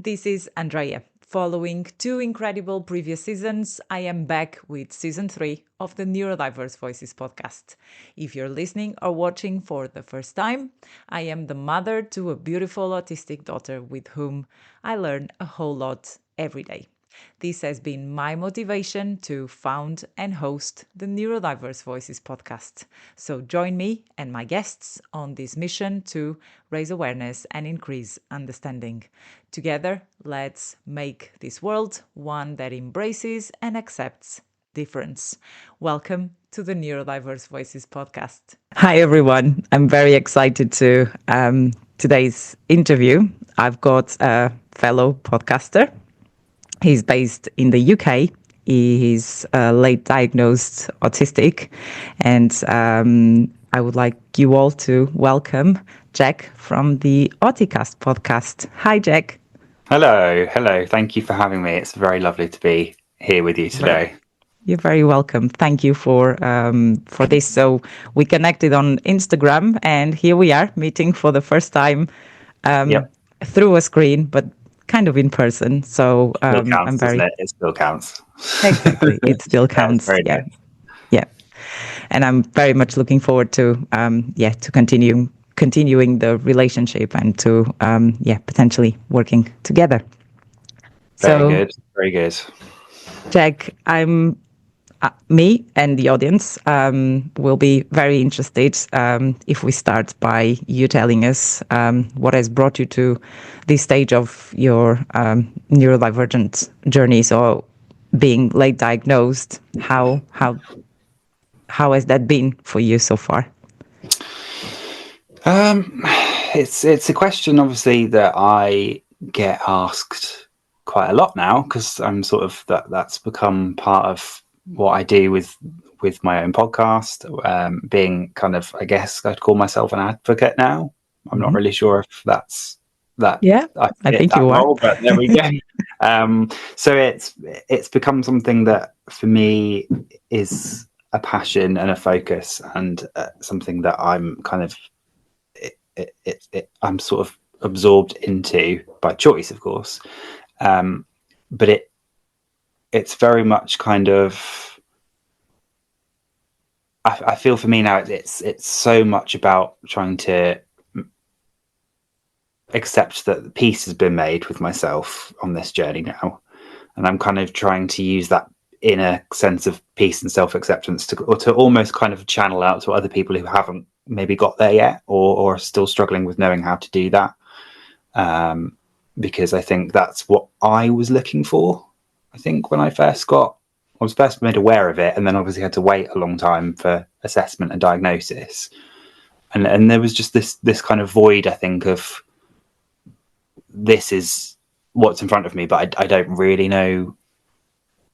This is Andrea. Following 2 incredible previous seasons, I am back with season 3 of the Neurodiverse Voices podcast. If you're listening or watching for the first time, I am the mother to a beautiful autistic daughter with whom I learn a whole lot every day. This has been my motivation to found and host the Neurodiverse Voices podcast. So join me and my guests on this mission to raise awareness and increase understanding. Together, let's make this world one that embraces and accepts difference. Welcome to the Neurodiverse Voices podcast. Hi, everyone. I'm very excited to today's interview. I've got a fellow podcaster. He's based in the UK. He is late diagnosed autistic. And I would like you all to welcome Jack from the Auticast podcast. Hi, Jack. Hello. Thank you for having me. It's very lovely to be here with you today. You're very welcome. Thank you for this. So we connected on Instagram, and here we are meeting for the first time through a screen, but kind of in person. So I'm very. It still counts. Exactly, it still counts. Yeah. And I'm very much looking forward to to continuing the relationship and to potentially working together. Very good. Jack, me and the audience will be very interested if we start by you telling us what has brought you to this stage of your neurodivergent journey. So, being late diagnosed, how has that been for you so far? It's a question, obviously, that I get asked quite a lot now because I'm sort of that's become part of what I do with my own podcast, being kind of, I guess I'd call myself an advocate now. I'm not really sure if that's that. Yeah, I think you are. But there we go. So it's become something that for me is a passion and a focus, and something that I'm kind of I'm sort of absorbed into by choice, of course. But it's very much kind of, I feel for me now, it's so much about trying to accept that the peace has been made with myself on this journey now. And I'm kind of trying to use that inner sense of peace and self-acceptance to almost kind of channel out to other people who haven't maybe got there yet, or are still struggling with knowing how to do that. Because I think that's what I was looking for. I think when I was first made aware of it, and then obviously had to wait a long time for assessment and diagnosis. And there was just this kind of void, I think, of this is what's in front of me, but I don't really know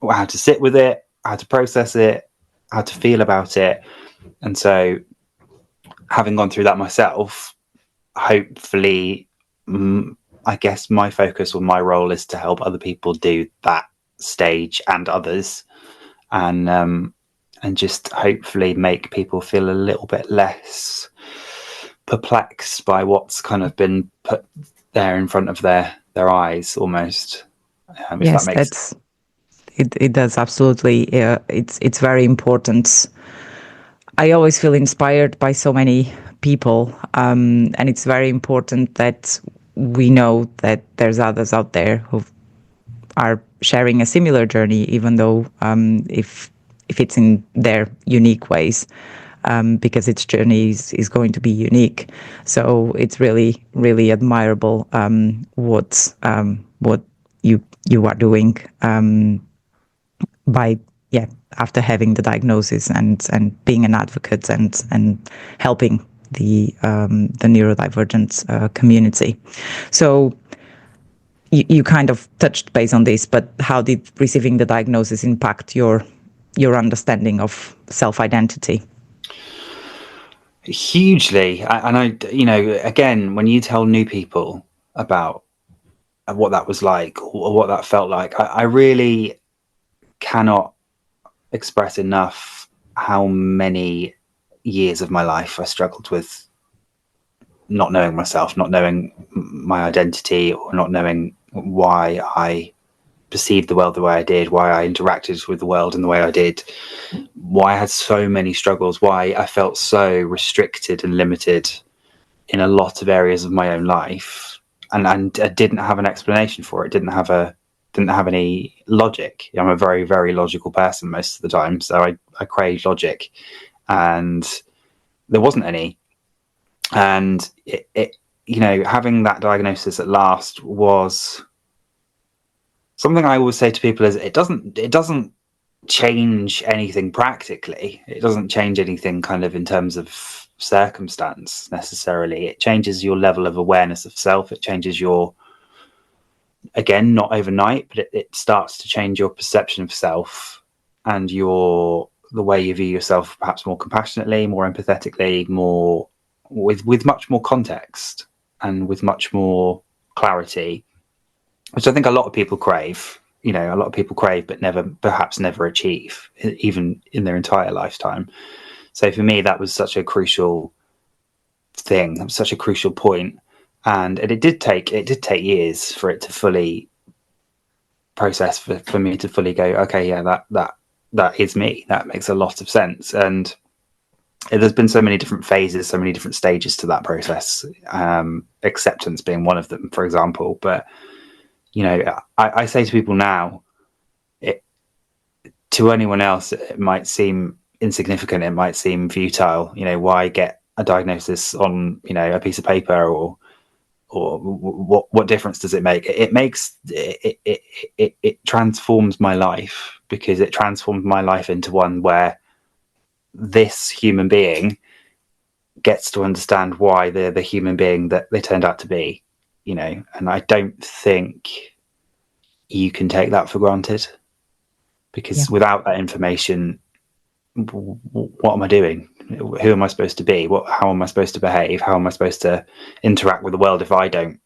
how to sit with it, how to process it, how to feel about it. And so having gone through that myself, hopefully, I guess my focus or my role is to help other people do that stage and others, and just hopefully make people feel a little bit less perplexed by what's kind of been put there in front of their eyes, almost. Yes, that makes sense. It does, absolutely. It's very important. I always feel inspired by so many people, and it's very important that we know that there's others out there who are sharing a similar journey, even though if it's in their unique ways, because its journey is going to be unique. So it's really, really admirable what you are doing by after having the diagnosis and being an advocate and helping the neurodivergent community. So you kind of touched base on this, but how did receiving the diagnosis impact your understanding of self-identity? Hugely. And I, again, when you tell new people about what that was like or what that felt like, I really cannot express enough how many years of my life I struggled with not knowing myself, not knowing my identity, or not knowing why I perceived the world the way I did, why I interacted with the world in the way I did, why I had so many struggles, why I felt so restricted and limited in a lot of areas of my own life, and I didn't have an explanation for it. Didn't have any logic. I'm a very, very logical person most of the time, so I craved logic, and there wasn't any. And it having that diagnosis at last was something I always say to people is it doesn't change anything practically. It doesn't change anything kind of in terms of circumstance necessarily. It changes your level of awareness of self. It changes your, again, not overnight, but it starts to change your perception of self and the way you view yourself, perhaps more compassionately, more empathetically, more with much more context and with much more clarity, which I think a lot of people crave. A lot of people crave, but perhaps never achieve, even in their entire lifetime. So for me, that was such a crucial thing. That was such a crucial point, and it did take years for it to fully process, for me to fully go, okay, yeah, that is me. That makes a lot of sense. And there's been so many different phases, so many different stages to that process. Acceptance being one of them, for example. But I say to people now, to anyone else, it might seem insignificant. It might seem futile. Why get a diagnosis on, a piece of paper, or what difference does it make? It transforms my life, because it transformed my life into one where this human being gets to understand why they're the human being that they turned out to be, and I don't think you can take that for granted, because without that information, what am I doing? Who am I supposed to be? How am I supposed to behave? How am I supposed to interact with the world if I don't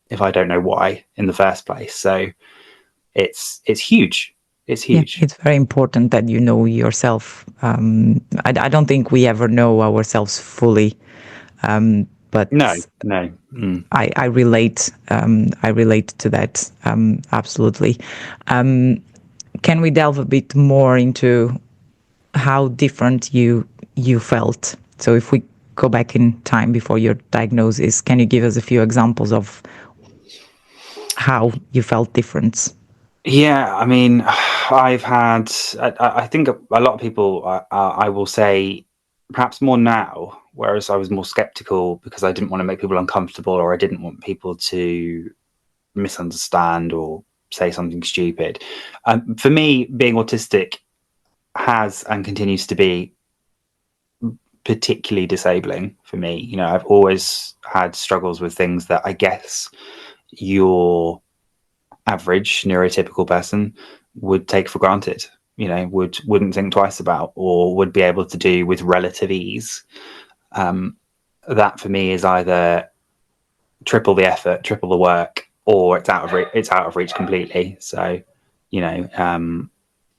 know why in the first place? So it's huge. It's huge. Yeah, it's very important that you know yourself. I don't think we ever know ourselves fully, but no. I relate. I relate to that absolutely. Can we delve a bit more into how different you felt? So if we go back in time before your diagnosis, can you give us a few examples of how you felt different? Yeah, I mean, I think a lot of people, I will say, perhaps more now, whereas I was more skeptical because I didn't want to make people uncomfortable, or I didn't want people to misunderstand or say something stupid. For me, being autistic has and continues to be particularly disabling for me. I've always had struggles with things that I guess your average neurotypical person would take for granted, wouldn't think twice about, or would be able to do with relative ease. That for me is either triple the effort, triple the work, or it's out of reach completely. So,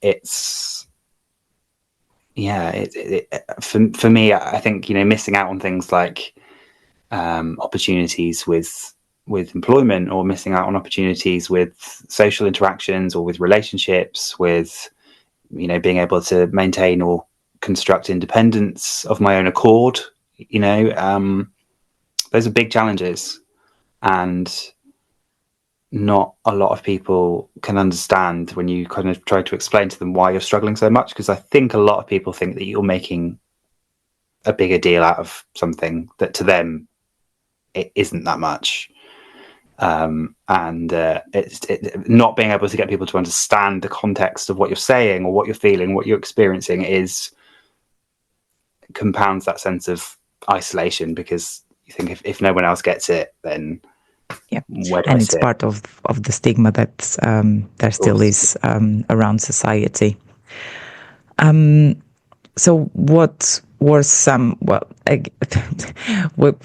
it's for me, I think missing out on things like opportunities with employment, or missing out on opportunities with social interactions, or with relationships, with being able to maintain or construct independence of my own accord. Those are big challenges, and not a lot of people can understand when you kind of try to explain to them why you're struggling so much, because I think a lot of people think that you're making a bigger deal out of something that to them it isn't that much. And not being able to get people to understand the context of what you're saying, or what you're feeling, what you're experiencing, compounds that sense of isolation, because you think if no one else gets it, then where do I it's sit? part of the stigma that there still is around society. So what were some,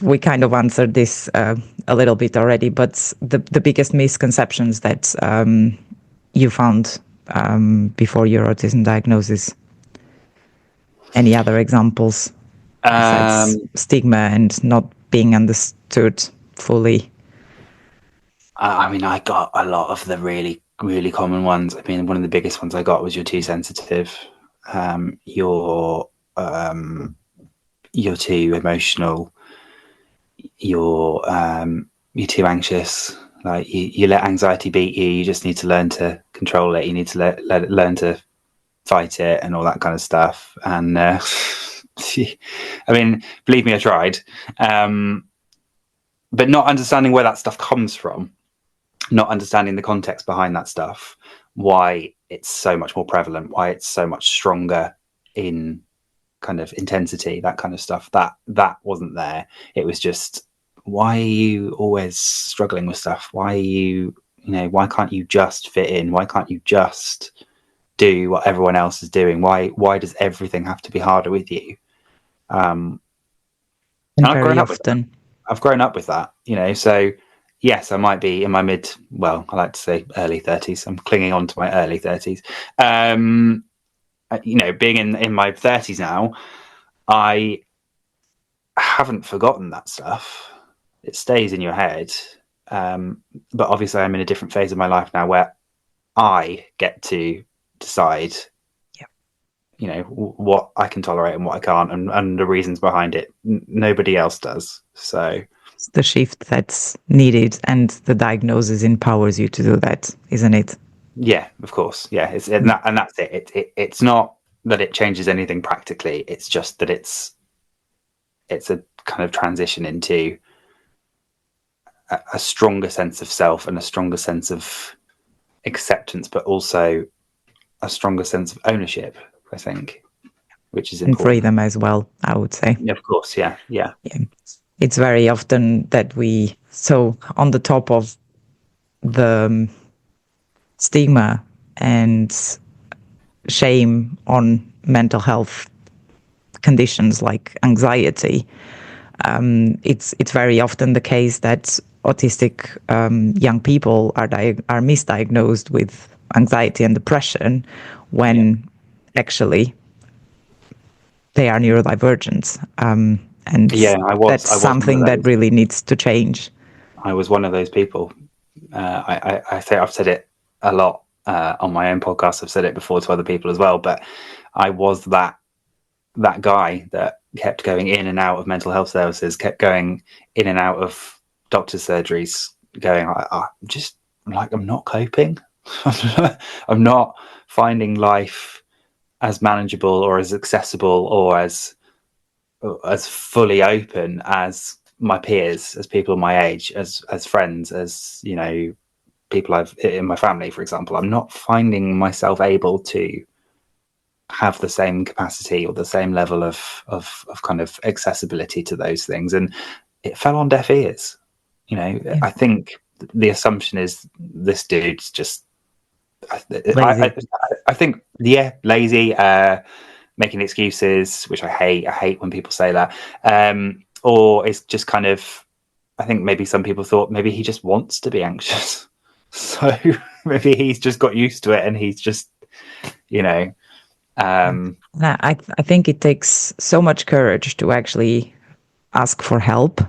we kind of answered this a little bit already, but the biggest misconceptions that you found before your autism diagnosis? Any other examples besides stigma and not being understood fully? I mean, I got a lot of the really, really common ones. I mean, one of the biggest ones I got was you're too sensitive, um, you're um, you're too emotional, you're too anxious. Like you let anxiety beat you. You just need to learn to control it. You need to learn to fight it and all that kind of stuff. And I mean, believe me, I tried. But not understanding where that stuff comes from, not understanding the context behind that stuff, why it's so much more prevalent, why it's so much stronger in kind of intensity, that kind of stuff. That wasn't there. It was just, why are you always struggling with stuff? Why are you, why can't you just fit in? Why can't you just do what everyone else is doing? Why does everything have to be harder with you? And I've very grown up with that. often. I've grown up with that, so yes, I might be in my I like to say early 30s. I'm clinging on to my early 30s. Being in my 30s now, I haven't forgotten that stuff. It stays in your head. But obviously I'm in a different phase of my life now where I get to decide, what I can tolerate and what I can't, and the reasons behind it. Nobody else does. So It's the shift that's needed, and the diagnosis empowers you to do that, isn't it? yeah, of course. Yeah, and that's it. It's not that it changes anything practically. It's just that it's a kind of transition into a stronger sense of self and a stronger sense of acceptance, but also a stronger sense of ownership, I think, which is And important. freedom as well, I would say. Of course, yeah. It's very often that so on the top of the stigma and shame on mental health conditions like anxiety, it's very often the case that autistic young people are misdiagnosed with anxiety and depression when actually they are neurodivergent. And that's something that really needs to change. I was one of those people. I say I've said it a lot on my own podcast. I've said it before to other people as well, but I was that guy that kept going in and out of mental health services, kept going in and out of doctor's surgeries, going, I'm not coping. I'm not finding life as manageable or as accessible or as fully open as my peers, as people my age, as friends, as people I've in my family, for example. I'm not finding myself able to have the same capacity or the same level of kind of accessibility to those things, and it fell on deaf ears. I think the assumption is this dude's just lazy. I think lazy, making excuses, which I hate when people say that, or it's just kind of, I think maybe some people thought maybe he just wants to be anxious, so maybe he's just got used to it and he's just I think it takes so much courage to actually ask for help.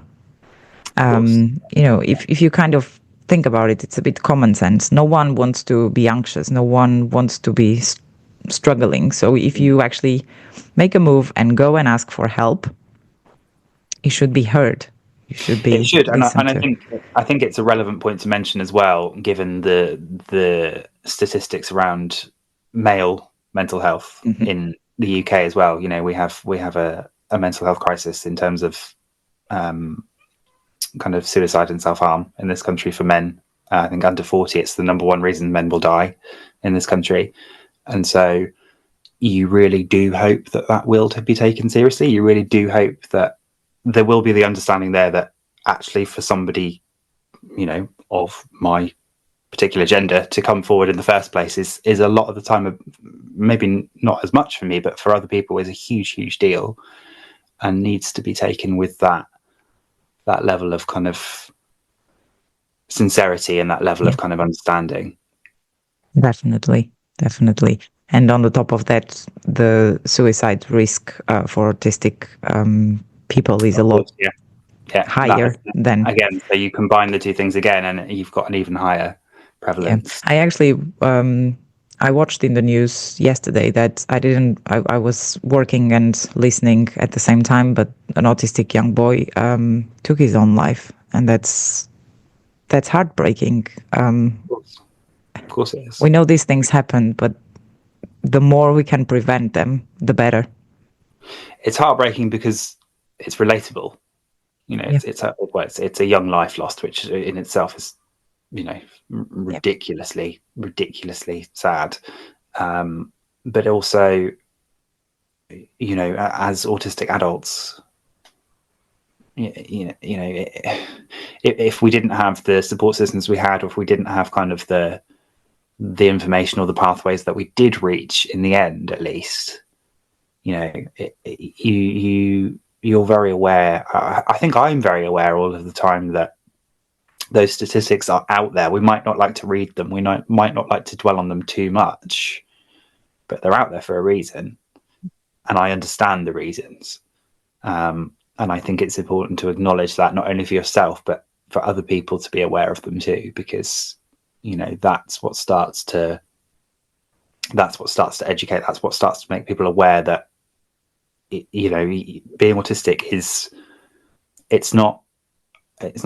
If you kind of think about it, it's a bit common sense. No one wants to be anxious. No one wants to be struggling. So if you actually make a move and go and ask for help, you should be heard. You should be. It should, and I think it's a relevant point to mention as well, given the statistics around male mental health in the UK as well. We have a mental health crisis in terms of kind of suicide and self-harm in this country for men. I think under 40, it's the number one reason men will die in this country. And so you really do hope that will be taken seriously. You really do hope that there will be the understanding there that actually for somebody, of my particular gender to come forward in the first place is a lot of the time, maybe not as much for me, but for other people is a huge, huge deal, and needs to be taken with that level of kind of sincerity and that level of kind of understanding. Definitely. And on the top of that, the suicide risk for autistic people is a lot Yeah, higher than. again, so you combine the two things again, and you've got an even higher prevalence. I actually I watched in the news yesterday that I was working and listening at the same time, but an autistic young boy took his own life, and that's heartbreaking. Of course it is. We know these things happen, but the more we can prevent them, the better. It's heartbreaking because it's relatable. You know, it's a young life lost, which in itself is, you know, ridiculously sad. But also, you know, as autistic adults, if we didn't have the support systems we had, or if we didn't have kind of the information or the pathways that we did reach in the end, at least, you know, you're very aware. I think I'm very aware all of the time that those statistics are out there. We might not like to read them. We might not like to dwell on them too much, but they're out there for a reason. And I understand the reasons. And I think it's important to acknowledge that, not only for yourself, but for other people to be aware of them too, because, you know, that's what starts to educate. That's what starts to make people aware that, you know, being autistic it's not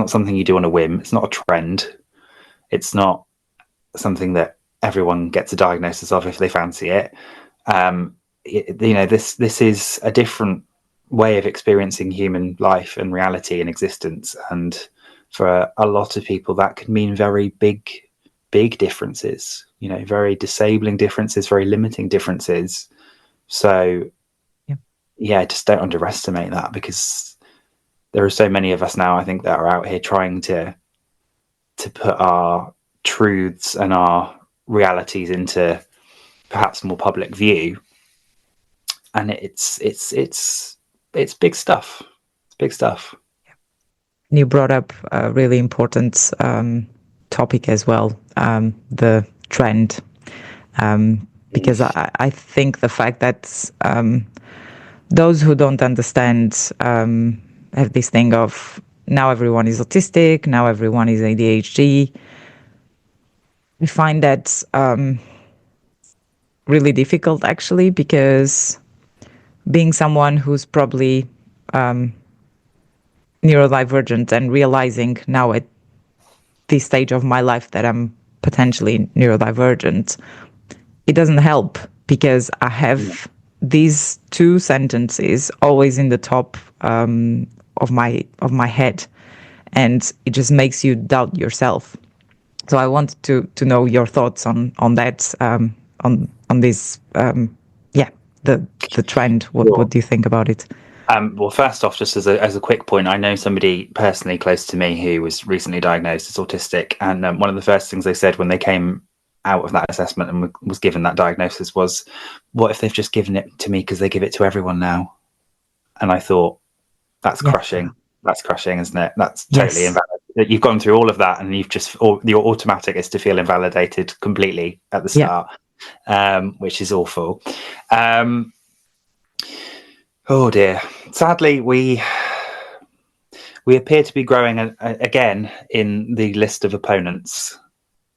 something you do on a whim. It's not a trend. It's not something that everyone gets a diagnosis of if they fancy it. You know, this is a different way of experiencing human life and reality and existence. And for a lot of people, that could mean very big differences, you know, very disabling differences, very limiting differences. So just don't underestimate that, because there are so many of us now, I think, that are out here trying to put our truths and our realities into perhaps more public view. And it's big stuff. It's big stuff. You brought up a really important topic as well, the trend, because I think the fact that those who don't understand have this thing of now everyone is autistic, now everyone is ADHD. I find that really difficult, actually, because being someone who's probably neurodivergent and realizing now at this stage of my life that I'm potentially neurodivergent, it doesn't help, because I have these two sentences always in the top of my head, and it just makes you doubt yourself. So I wanted to know your thoughts on that, on this, the trend. What do you think about it? Well, first off, just as a quick point, I know somebody personally close to me who was recently diagnosed as autistic, and one of the first things they said when they came out of that assessment and was given that diagnosis was, "What if they've just given it to me because they give it to everyone now?" And I thought, that's crushing. That's crushing, isn't it? That's totally invalid. You've gone through all of that, and your automatic is to feel invalidated completely at the start, which is awful. Oh dear. Sadly, we appear to be growing again in the list of opponents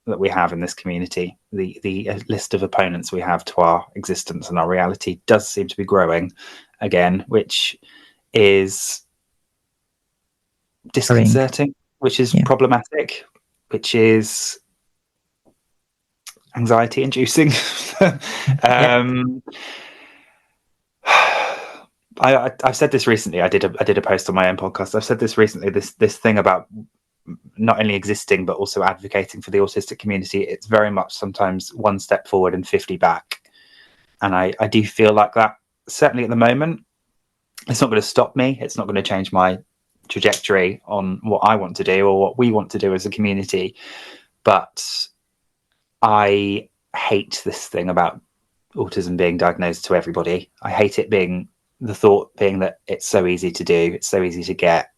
that we have in this community. The list of opponents we have to our existence and our reality does seem to be growing again, which is disconcerting, which is problematic, which is anxiety inducing. I've said this recently. I did a post on my own podcast. I've said this recently. This thing about not only existing but also advocating for the autistic community. It's very much sometimes one step forward and 50 back, and I do feel like that. Certainly at the moment, it's not going to stop me. It's not going to change my trajectory on what I want to do or what we want to do as a community. But I hate this thing about autism being diagnosed to everybody. I hate it being the thought being that it's so easy to do, it's so easy to get.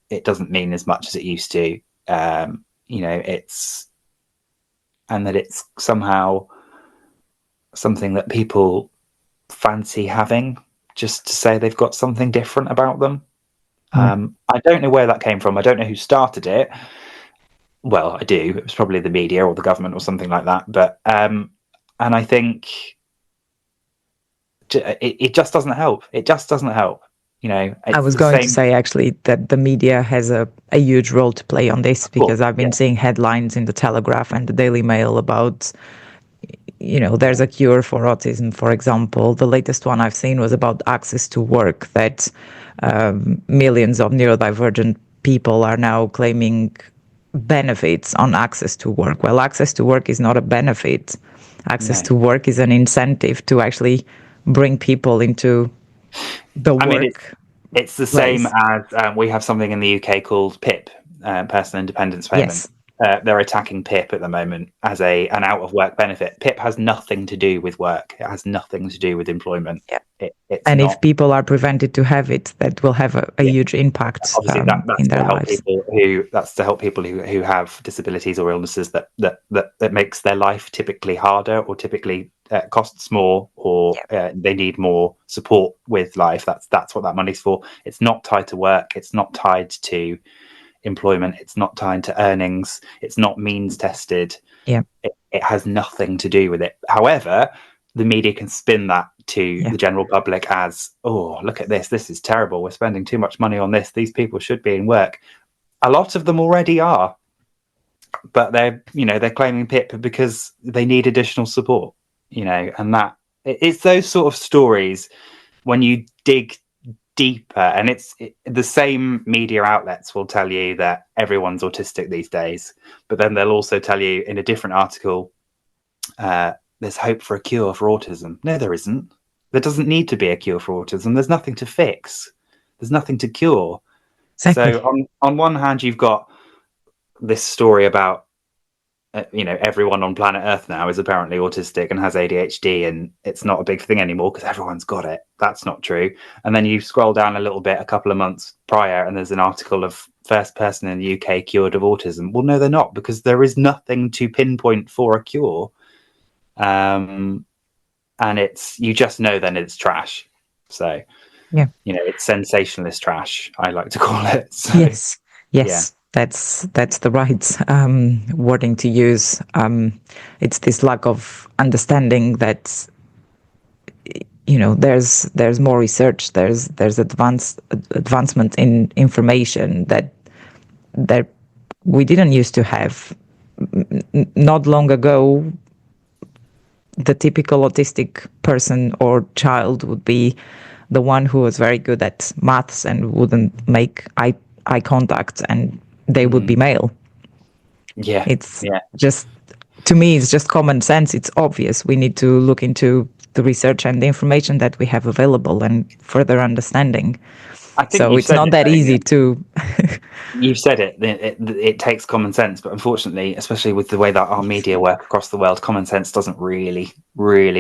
It doesn't mean as much as it used to. You know, it's somehow something that people fancy having just to say they've got something different about them. I don't know where that came from. I don't know who started it. Well, I do. It was probably the media or the government or something like that. But and I think it just doesn't help. It just doesn't help. You know, I it's was the going to same. say actually that the media has a huge role to play on this, Of course, because I've been seeing headlines in the Telegraph and the Daily Mail about, there's a cure for autism, for example. The latest one I've seen was about access to work, that millions of neurodivergent people are now claiming benefits on access to work. Well, access to work is not a benefit. Access no. to work is an incentive to actually bring people into the I mean, work it's the same place. as we have something in the UK called PIP, Personal Independence Payment. Yes. They're attacking PIP at the moment as an out of work benefit. PIP has nothing to do with work. It has nothing to do with employment. Yeah. It's And if not. people are prevented to have it, that will have a huge impact Obviously, in that's to their help lives. people who have disabilities or illnesses that makes their life typically harder or typically costs more, or they need more support with life. That's what that money's for. It's not tied to work. It's not tied to employment. It's not tied to earnings. It's not means tested. Yeah. It has nothing to do with it. However, the media can spin that to the general public as, oh, look at this. This is terrible. We're spending too much money on this. These people should be in work. A lot of them already are, but they're claiming PIP because they need additional support, and that it's those sort of stories when you dig deeper, and the same media outlets will tell you that everyone's autistic these days, but then they'll also tell you in a different article, there's hope for a cure for autism. No, there isn't. There doesn't need to be a cure for autism. There's nothing to fix. There's nothing to cure. Exactly. So on one hand, you've got this story about everyone on planet Earth now is apparently autistic and has ADHD, and it's not a big thing anymore because everyone's got it. That's not true. And then you scroll down a little bit a couple of months prior, and there's an article of first person in the UK cured of autism. Well, no, they're not, because there is nothing to pinpoint for a cure. And you just know then it's trash. So it's sensationalist trash, I like to call it. So, yes. That's the right wording to use. It's this lack of understanding that there's more research, there's advancement in information that we didn't used to have. Not long ago, the typical autistic person or child would be the one who was very good at maths and wouldn't make eye contact, and they would be male. It's just, to me, it's just common sense. It's obvious. We need to look into the research and the information that we have available and further understanding. I think so it's not that easy to. You've said it. It takes common sense, but unfortunately, especially with the way that our media work across the world, common sense doesn't really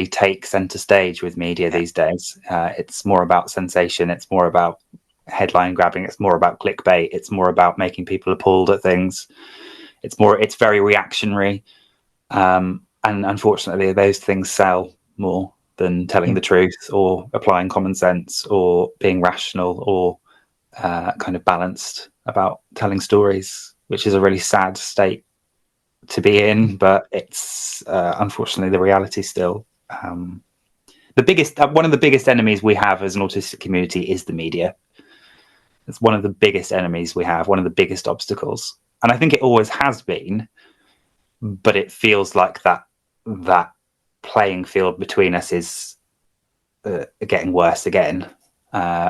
take center stage with media these days. It's more about sensation. It's more about headline grabbing. It's more about clickbait. It's more about making people appalled at things. It's very reactionary, and unfortunately, those things sell more than telling the truth or applying common sense or being rational or kind of balanced about telling stories, which is a really sad state to be in, but it's unfortunately the reality still. One of the biggest enemies we have as an autistic community is the media. It's one of the biggest enemies we have, one of the biggest obstacles, and I think it always has been, but it feels like that playing field between us is getting worse again,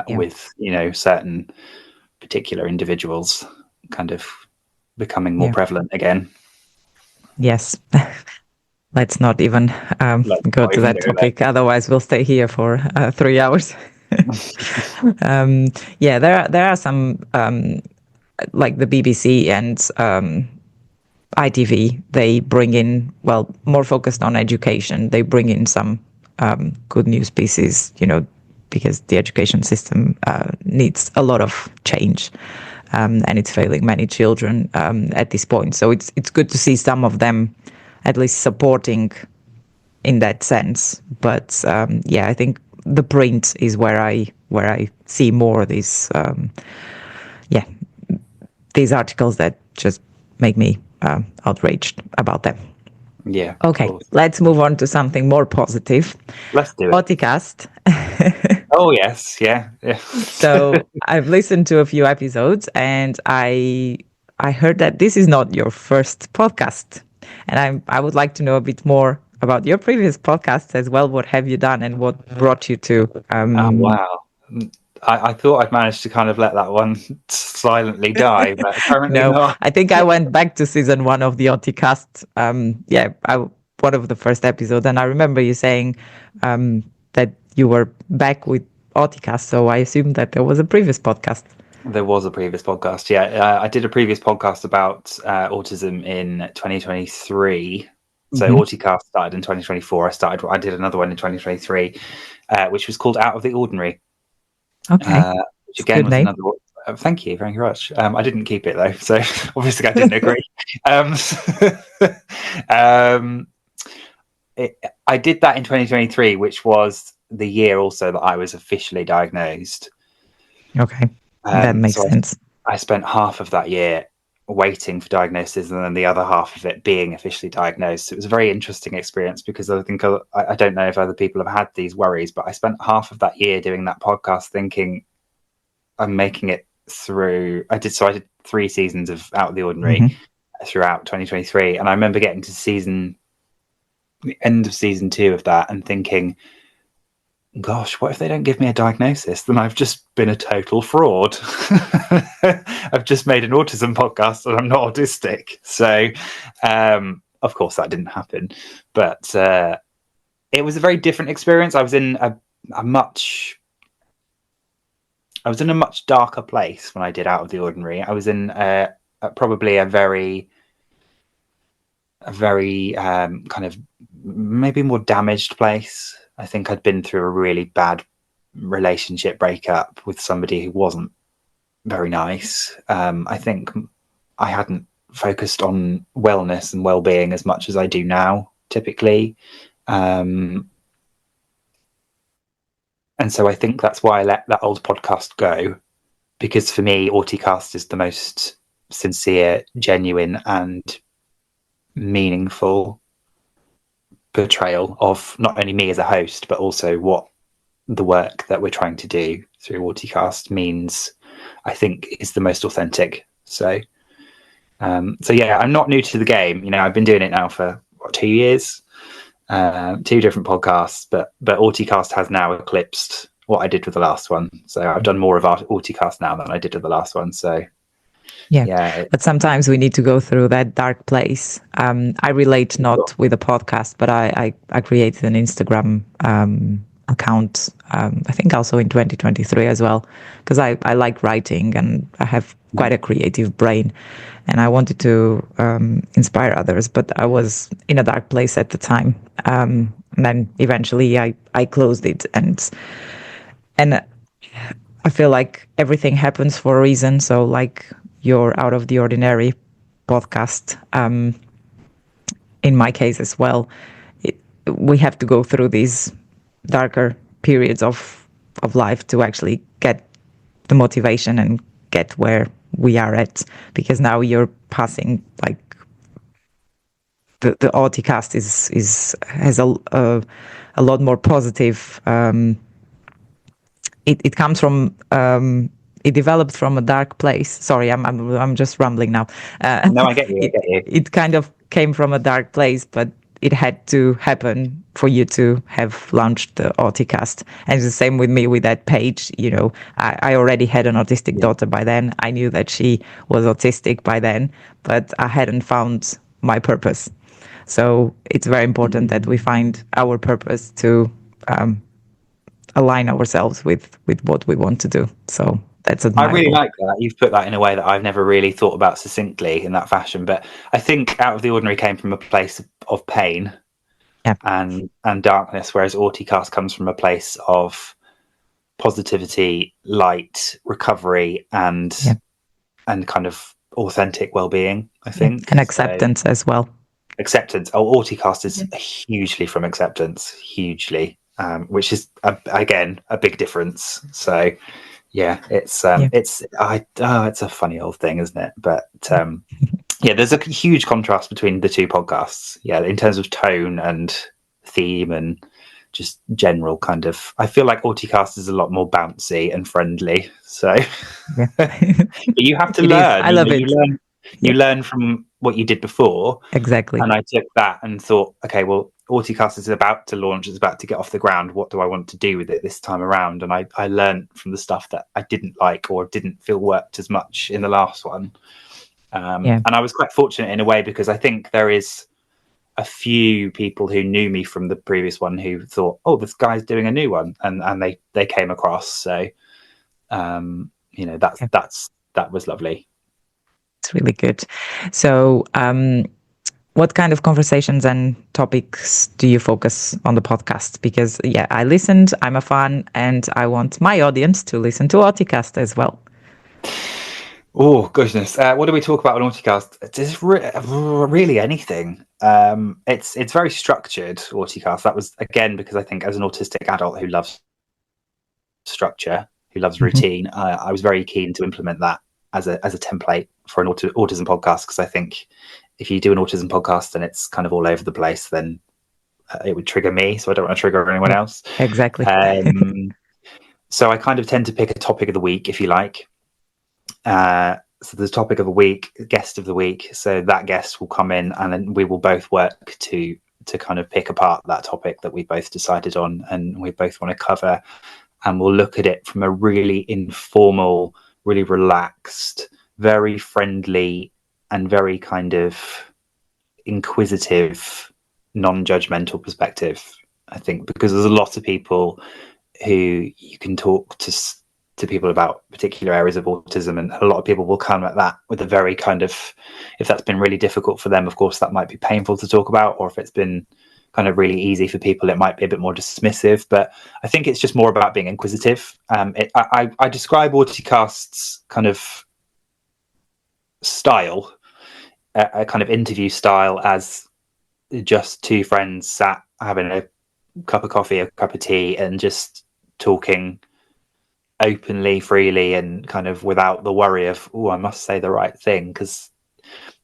with certain particular individuals kind of becoming more prevalent again. Yes. Let's not even go to that topic. Otherwise, we'll stay here for 3 hours. There are some like the BBC and ITV. They bring in, more focused on education. They bring in some good news pieces, because the education system needs a lot of change, and it's failing many children at this point. So it's good to see some of them at least supporting in that sense. But I think the print is where I see more of this these articles that just make me outraged about them. Yeah. Okay, let's move on to something more positive. Let's do it. Auticast. Oh, yes. Yeah. So I've listened to a few episodes, and I heard that this is not your first podcast. And I would like to know a bit more about your previous podcasts as well. What have you done and what brought you to... Oh, wow. I thought I'd managed to kind of let that one silently die, but apparently No, not. I think I went back to season 1 of the Auticast. One of the first episodes, and I remember you saying that you were back with Auticast, so I assumed that there was a previous podcast. There was a previous podcast, yeah. I did a previous podcast about autism in 2023. So Auticast started in 2024. I did another one in 2023, which was called Out of the Ordinary. Okay. Which again was another. Thank you very much. I didn't keep it though, so obviously I didn't agree. I did that in 2023, which was the year also that I was officially diagnosed. Okay, that makes sense. I spent half of that year waiting for diagnosis, and then the other half of it being officially diagnosed. It was a very interesting experience because I think I don't know if other people have had these worries, but I spent half of that year doing that podcast thinking I'm making it through. I did 3 seasons of Out of the Ordinary throughout 2023, and I remember getting to the end of season 2 of that and thinking, gosh, what if they don't give me a diagnosis? Then I've just been a total fraud. I've just made an autism podcast and I'm not autistic. So, of course, that didn't happen. But it was a very different experience. I was in a much darker place when I did Out of the Ordinary. I was in probably a very kind of maybe more damaged place. I think I'd been through a really bad relationship breakup with somebody who wasn't very nice. I think I hadn't focused on wellness and well-being as much as I do now, typically. And so I think that's why I let that old podcast go, because for me, Auticast is the most sincere, genuine, and meaningful portrayal of not only me as a host, but also what the work that we're trying to do through Auticast means, I think, is the most authentic. So yeah, I'm not new to the game. You know, I've been doing it now for 2 years, 2 different podcasts, but Auticast has now eclipsed what I did with the last one. So I've done more of Auticast now than I did with the last one. So yeah, but sometimes we need to go through that dark place. I relate not with a podcast, but I created an Instagram account, I think also in 2023 as well, because I like writing and I have quite a creative brain, and I wanted to inspire others, but I was in a dark place at the time. And then eventually I closed it, and I feel like everything happens for a reason. So like your Out of the Ordinary podcast, in my case as well, we have to go through these darker periods of life to actually get the motivation and get where we are at, because now you're passing, like, the Auticast has a lot more positive. It comes from it developed from a dark place. Sorry, I'm just rambling now. No, I get you. It kind of came from a dark place, but it had to happen for you to have launched the Auticast. And it's the same with me with that page. You know, I already had an autistic daughter by then. I knew that she was autistic by then, but I hadn't found my purpose. So it's very important that we find our purpose to align ourselves with what we want to do. So that's admirable. I really like that. You've put that in a way that I've never really thought about succinctly in that fashion. But I think Out of the Ordinary came from a place of pain and darkness, whereas Auticast comes from a place of positivity, light, recovery, and kind of authentic well-being, I think. And acceptance as well. Acceptance. Oh, Auticast is hugely from acceptance, hugely. Which is again a big difference. So Yeah, it's Yeah. it's a funny old thing, isn't it? But yeah, there's a huge contrast between the two podcasts. Yeah, in terms of tone and theme and just general kind of. I feel like Auticast is a lot more bouncy and friendly. So Yeah. but you have to It is. learn. I love You it. learn. You Yeah, learn from what you did before, exactly. and I took that and thought, okay, well, Auticast is about to launch. It's about to get off the ground. What do I want to do with it this time around? And I learned from the stuff that I didn't like or didn't feel worked as much in the last one. Yeah. And I was quite fortunate in a way because I think there is a few people who knew me from the previous one who thought, oh, this guy's doing a new one, and they came across. So that was lovely. It's really good. So, what kind of conversations and topics do you focus on the podcast? Because yeah, I listened, I'm a fan, and I want my audience to listen to Auticast as well. Oh goodness, what do we talk about on Auticast? It's really anything. It's very structured, Auticast. That was again because I think as an autistic adult who loves structure, who loves routine, I was very keen to implement that as a template for an autism podcast, because I think if you do an autism podcast and it's kind of all over the place, then it would trigger me. So I don't want to trigger anyone else. Exactly. So I kind of tend to pick a topic of the week, if you like. So the topic of the week, guest of the week. So that guest will come in, and then we will both work to kind of pick apart that topic that we both decided on, and we both want to cover. And we'll look at it from a really informal, really relaxed, very friendly, and very kind of inquisitive, non-judgmental perspective. I think because there's a lot of people who you can talk to people about particular areas of autism, and a lot of people will come at that with a very kind of, if that's been really difficult for them, of course that might be painful to talk about, or if it's been kind of really easy for people, it might be a bit more dismissive. But I think it's just more about being inquisitive. I describe Auticast's kind of style, a kind of interview style, as just two friends sat having a cup of coffee, a cup of tea, and just talking openly, freely, and kind of without the worry of, oh, I must say the right thing, because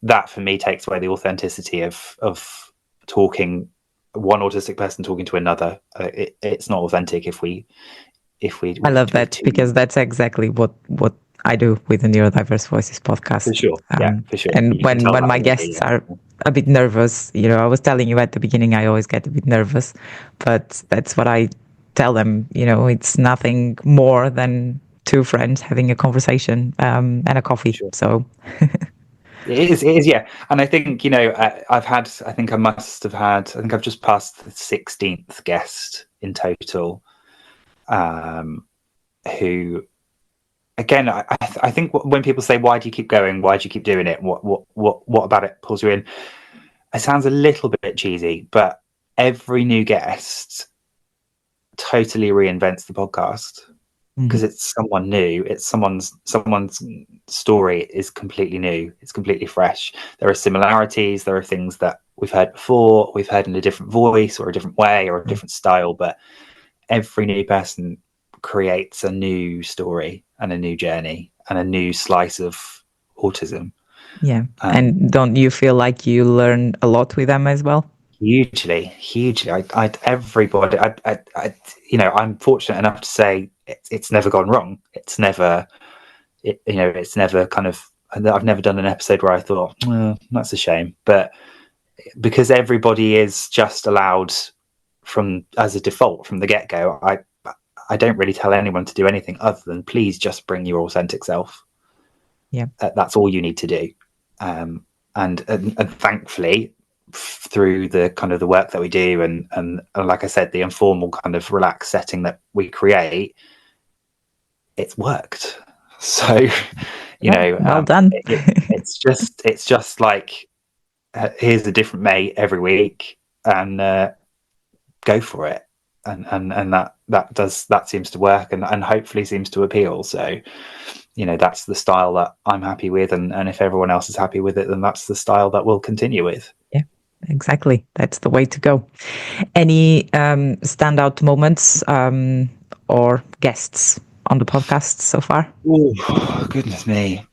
that for me takes away the authenticity of talking, one autistic person talking to another. It's not authentic if we I love that, because that's exactly what I do with the Neurodiverse Voices podcast. For sure. Yeah, for sure. And when my guests are a bit nervous, I was telling you at the beginning, I always get a bit nervous, but that's what I tell them. It's nothing more than two friends having a conversation and a coffee. Sure. So it is, yeah. And I think, I've just passed the 16th guest in total, who, again, I think when people say, why do you keep going? Why do you keep doing it? What about it pulls you in? It sounds a little bit cheesy, but every new guest totally reinvents the podcast, because it's someone new. It's someone's story is completely new. It's completely fresh. There are similarities. There are things that we've heard before, we've heard in a different voice or a different way or a different style, but every new person creates a new story and a new journey and a new slice of autism. Yeah. And don't you feel like you learn a lot with them as well? Hugely. Everybody, I'm fortunate enough to say it's never gone wrong. It's never kind of, I've never done an episode where I thought, that's a shame. But because everybody is just allowed as a default from the get-go, I don't really tell anyone to do anything other than please just bring your authentic self. Yeah. That's all you need to do. And thankfully, through the kind of the work that we do and like I said, the informal kind of relaxed setting that we create, it's worked. So well done. it's just like, here's a different mate every week, and go for it, and that seems to work, and hopefully seems to appeal. So that's the style that I'm happy with, and if everyone else is happy with it, then that's the style that we'll continue with. Yeah, exactly. That's the way to go. Any standout moments or guests on the podcast so far? Oh, goodness me.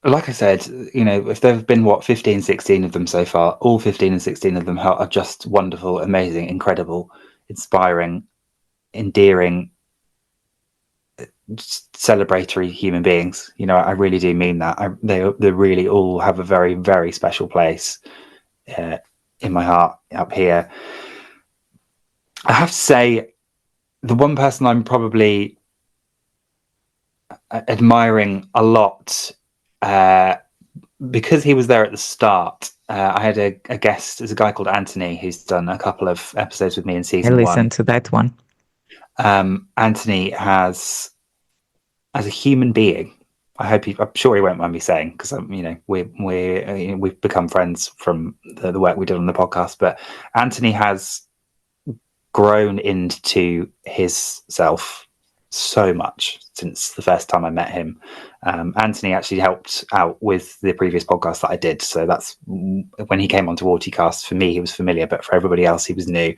Like I said, if there have been, 15, 16 of them so far, all 15 and 16 of them are just wonderful, amazing, incredible, inspiring, endearing, celebratory human beings. I really do mean that. They really all have a very, very special place in my heart up here. I have to say, the one person I'm probably admiring a lot, because he was there at the start. I had a guest, there's a guy called Anthony who's done a couple of episodes with me in I season listened 1. to that one. Anthony has, as a human being, I'm sure he won't mind me saying, because we've become friends from the work we did on the podcast. But Anthony has grown into his self so much since the first time I met him. Anthony actually helped out with the previous podcast that I did, so that's when he came onto Auticast. For me, he was familiar, but for everybody else, he was new.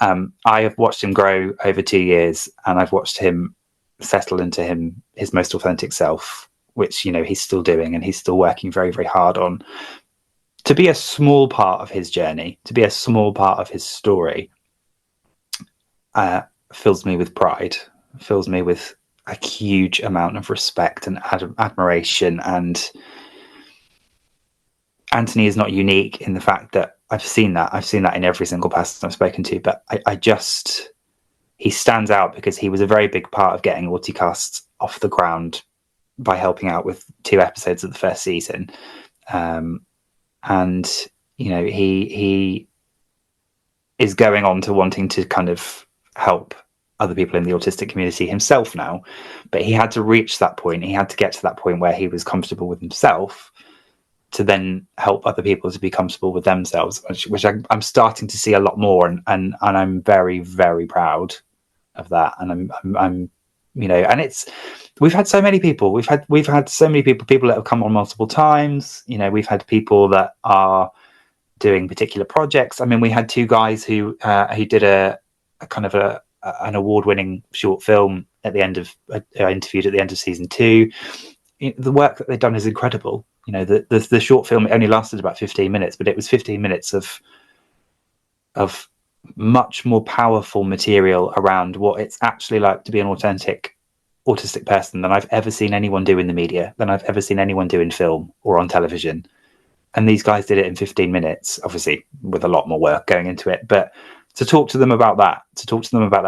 I have watched him grow over 2 years, and I've watched him settle into his most authentic self, which he's still doing, and he's still working very, very hard on. To be a small part of his journey, to be a small part of his story, fills me with pride, fills me with a huge amount of respect and admiration. And Anthony is not unique in the fact that I've seen that in every single person I've spoken to, but he stands out because he was a very big part of getting Auticast off the ground by helping out with 2 episodes of the first season. And he is going on to wanting to kind of help other people in the autistic community himself now, but he had to reach that point. He had to get to that point where he was comfortable with himself to then help other people to be comfortable with themselves, which I'm starting to see a lot more, and I'm very, very proud of that. And I'm and we've had so many people. We've had so many people that have come on multiple times. We've had people that are doing particular projects. I mean, we had 2 guys who did a kind of an award-winning short film at the end of interviewed at the end of season 2. The work that they've done is incredible. The short film, it only lasted about 15 minutes, but it was 15 minutes of much more powerful material around what it's actually like to be an authentic autistic person than I've ever seen anyone do in the media, than I've ever seen anyone do in film or on television. And these guys did it in 15 minutes, obviously with a lot more work going into it. But to talk to them about that,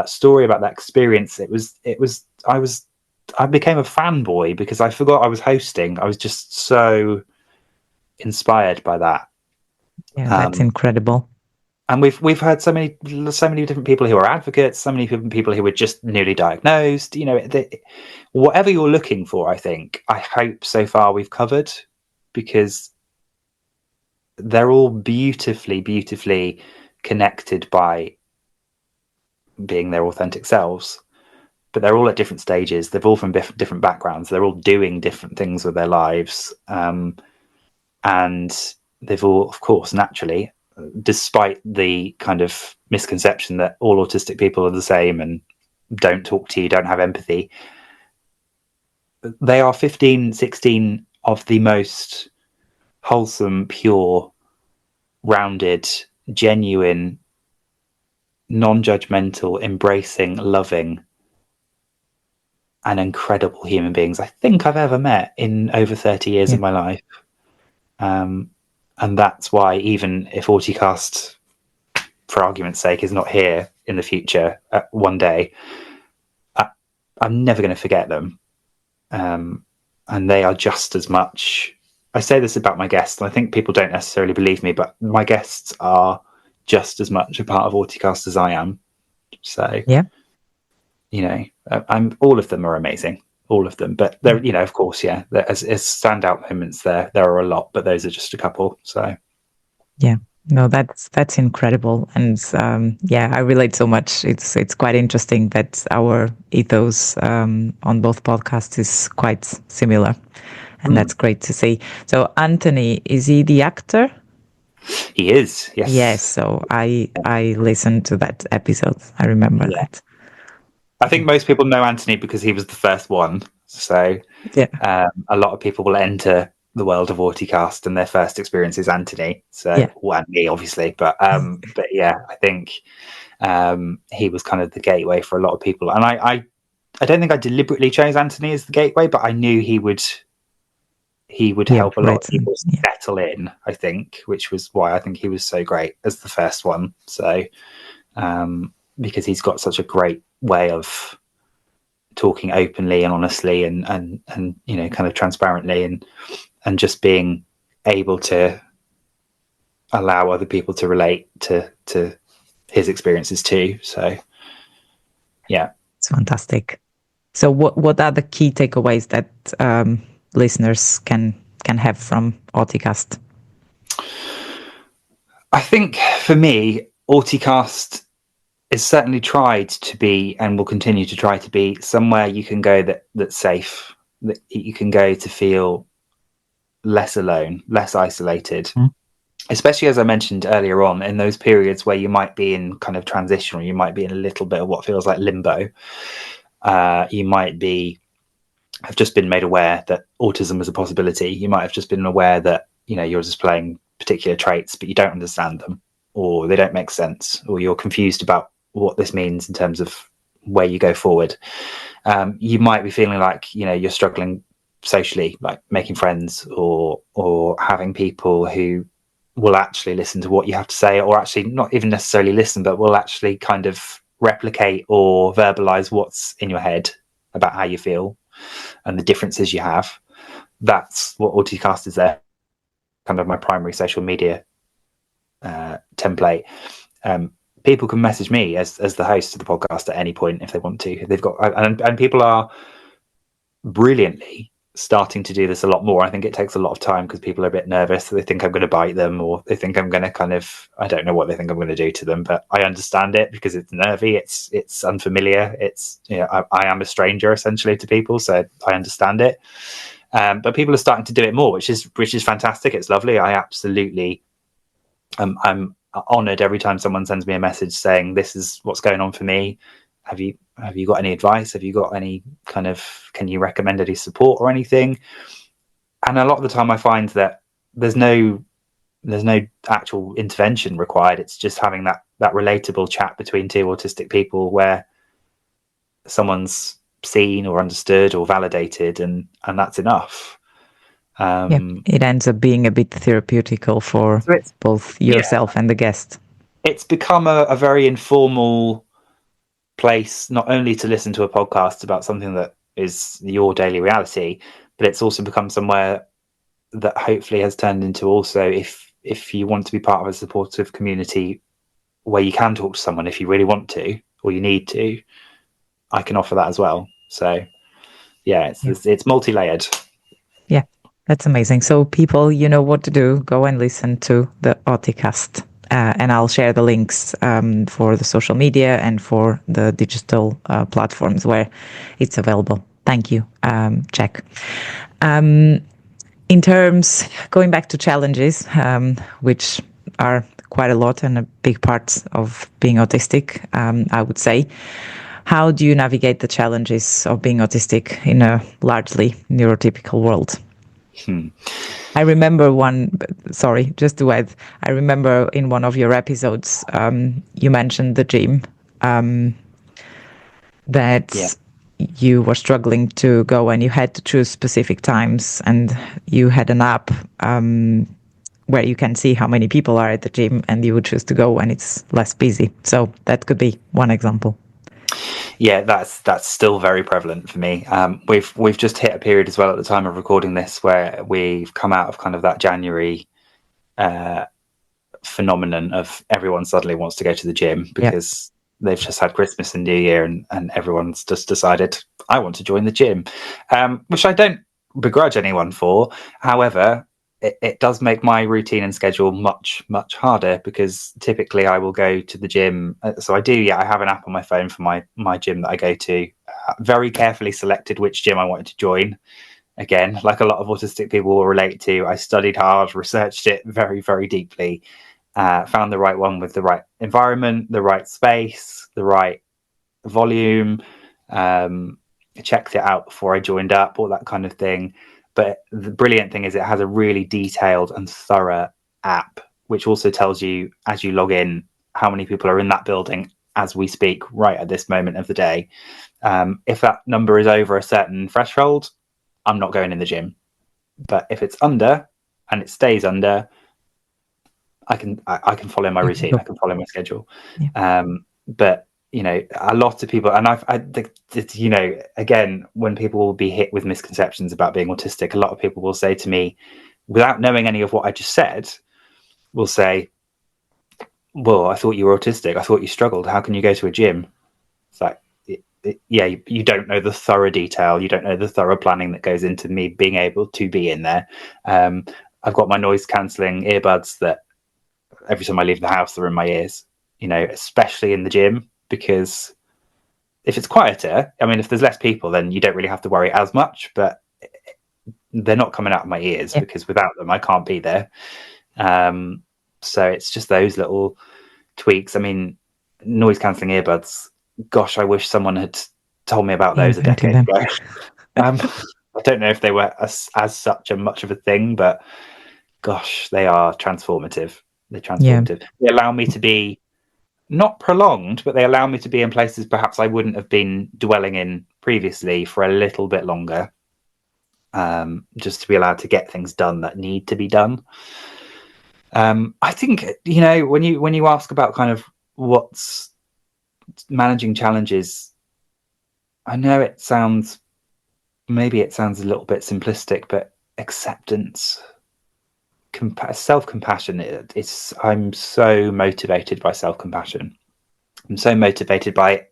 story, about that experience, I became a fanboy because I forgot I was hosting. I was just so inspired by that. Yeah, that's incredible. And we've heard so many different people who are advocates, so many different people who were just newly diagnosed. Whatever you're looking for, I hope so far we've covered, because they're all beautifully, beautifully connected by being their authentic selves, but they're all at different stages. They're all from different backgrounds. They're all doing different things with their lives. And they've all, of course, naturally, despite the kind of misconception that all autistic people are the same and don't talk to you, don't have empathy, they are 15, 16 of the most wholesome, pure, rounded, genuine, non-judgmental, embracing, loving, and incredible human beings I think I've ever met in over 30 years of my life. And that's why, even if Auticast, for argument's sake, is not here in the future one day, I'm never going to forget them. And they are just as much. I say this about my guests, and I think people don't necessarily believe me, but my guests are just as much a part of Auticast as I am. So, yeah, all of them are amazing, all of them. But there, of course, as standout moments, there are a lot, but those are just a couple. So, yeah. No, that's incredible, and I relate so much. It's quite interesting that our ethos on both podcasts is quite similar, and that's great to see. So, Anthony, is he the actor? He is, yes. Yes. So I listened to that episode. I remember that. I think most people know Anthony because he was the first one. So Yeah. a lot of people will enter the world of Auticast and their first experience is Anthony. So, well, and me, obviously. But yeah, I think he was kind of the gateway for a lot of people. And I don't think I deliberately chose Anthony as the gateway, but I knew he would help a lot of people settle in, I think, which was why I think he was so great as the first one. So, because he's got such a great way of talking openly and honestly and you know, kind of transparently and just being able to allow other people to relate to his experiences too. So yeah, it's fantastic. So what are the key takeaways that listeners can have from Auticast? I think for me, Auticast is certainly tried to be and will continue to try to be somewhere you can go that's safe, that you can go to feel less alone, less isolated. Especially as I mentioned earlier on, in those periods where you might be in kind of transition, or you might be in a little bit of what feels like limbo. You might have just been made aware that autism is a possibility. You might have just been aware that, you know, you're displaying particular traits, but you don't understand them, or they don't make sense, or you're confused about what this means in terms of where you go forward. You might be feeling like, you know, you're struggling socially, like making friends or having people who will actually listen to what you have to say, or actually not even necessarily listen, but will actually kind of replicate or verbalize what's in your head about how you feel and the differences you have. That's what Auticast is there, kind of my primary social media template. People can message me as the host of the podcast at any point if they want to. They've got and people are brilliantly starting to do this a lot more. I think it takes a lot of time because people are a bit nervous. They think I'm going to bite them, or they think I'm going to kind of, I don't know what they think I'm going to do to them, but I understand it because it's nervy, it's unfamiliar, it's, you know, I am a stranger essentially to people, so I understand it. But people are starting to do it more, which is fantastic. It's lovely. I absolutely I'm honored every time someone sends me a message saying this is what's going on for me. Have you got any advice? Have you got any kind of, can you recommend any support or anything? And a lot of the time I find that there's no actual intervention required. It's just having that relatable chat between two autistic people where someone's seen or understood or validated, and that's enough. It ends up being a bit therapeutical for both yourself and the guest. It's become a very informal place, not only to listen to a podcast about something that is your daily reality, but it's also become somewhere that hopefully has turned into also, if you want to be part of a supportive community where you can talk to someone if you really want to or you need to, I can offer that as well. So yeah, it's multi-layered. Yeah, that's amazing. So people, you know what to do. Go and listen to the Auticast. And I'll share the links for the social media and for the digital platforms where it's available. Thank you, Jack. In terms, going back to challenges, which are quite a lot and a big part of being autistic, I would say, how do you navigate the challenges of being autistic in a largely neurotypical world? I remember just to add, I remember in one of your episodes, you mentioned the gym, that you were struggling to go and you had to choose specific times, and you had an app where you can see how many people are at the gym, and you would choose to go when it's less busy. So that could be one example. Yeah, that's still very prevalent for me. We've just hit a period as well at the time of recording this where we've come out of kind of that January phenomenon of everyone suddenly wants to go to the gym because they've just had Christmas and New Year, and everyone's just decided, I want to join the gym, which I don't begrudge anyone for. However, it does make my routine and schedule much, much harder because typically I will go to the gym. So I have an app on my phone for my gym that I go to. Very carefully selected which gym I wanted to join. Again, like a lot of autistic people will relate to, I studied hard, researched it very, very deeply, found the right one with the right environment, the right space, the right volume, I checked it out before I joined up, all that kind of thing. But the brilliant thing is it has a really detailed and thorough app, which also tells you as you log in how many people are in that building as we speak right at this moment of the day. If that number is over a certain threshold, I'm not going in the gym. But if it's under and it stays under, I can follow my routine. I can follow my schedule. Yeah. But a lot of people, and again, when people will be hit with misconceptions about being autistic, a lot of people will say to me, without knowing any of what I just said, will say, well, I thought you were autistic. I thought you struggled. How can you go to a gym? It's like, you don't know the thorough detail. You don't know the thorough planning that goes into me being able to be in there. I've got my noise cancelling earbuds that every time I leave the house, they're in my ears, especially in the gym, because if it's quieter, I mean, if there's less people, then you don't really have to worry as much, but they're not coming out of my ears because without them, I can't be there. So it's just those little tweaks. I mean, noise cancelling earbuds, gosh, I wish someone had told me about those a decade ago. I don't know if they were as such a much of a thing, but gosh, they are transformative. They're transformative. They allow me to be not prolonged, but they allow me to be in places perhaps I wouldn't have been dwelling in previously for a little bit longer, just to be allowed to get things done that need to be done. I think, when you ask about kind of what's managing challenges, I know it sounds a little bit simplistic, but acceptance, self-compassion. I'm so motivated by self-compassion. I'm so motivated by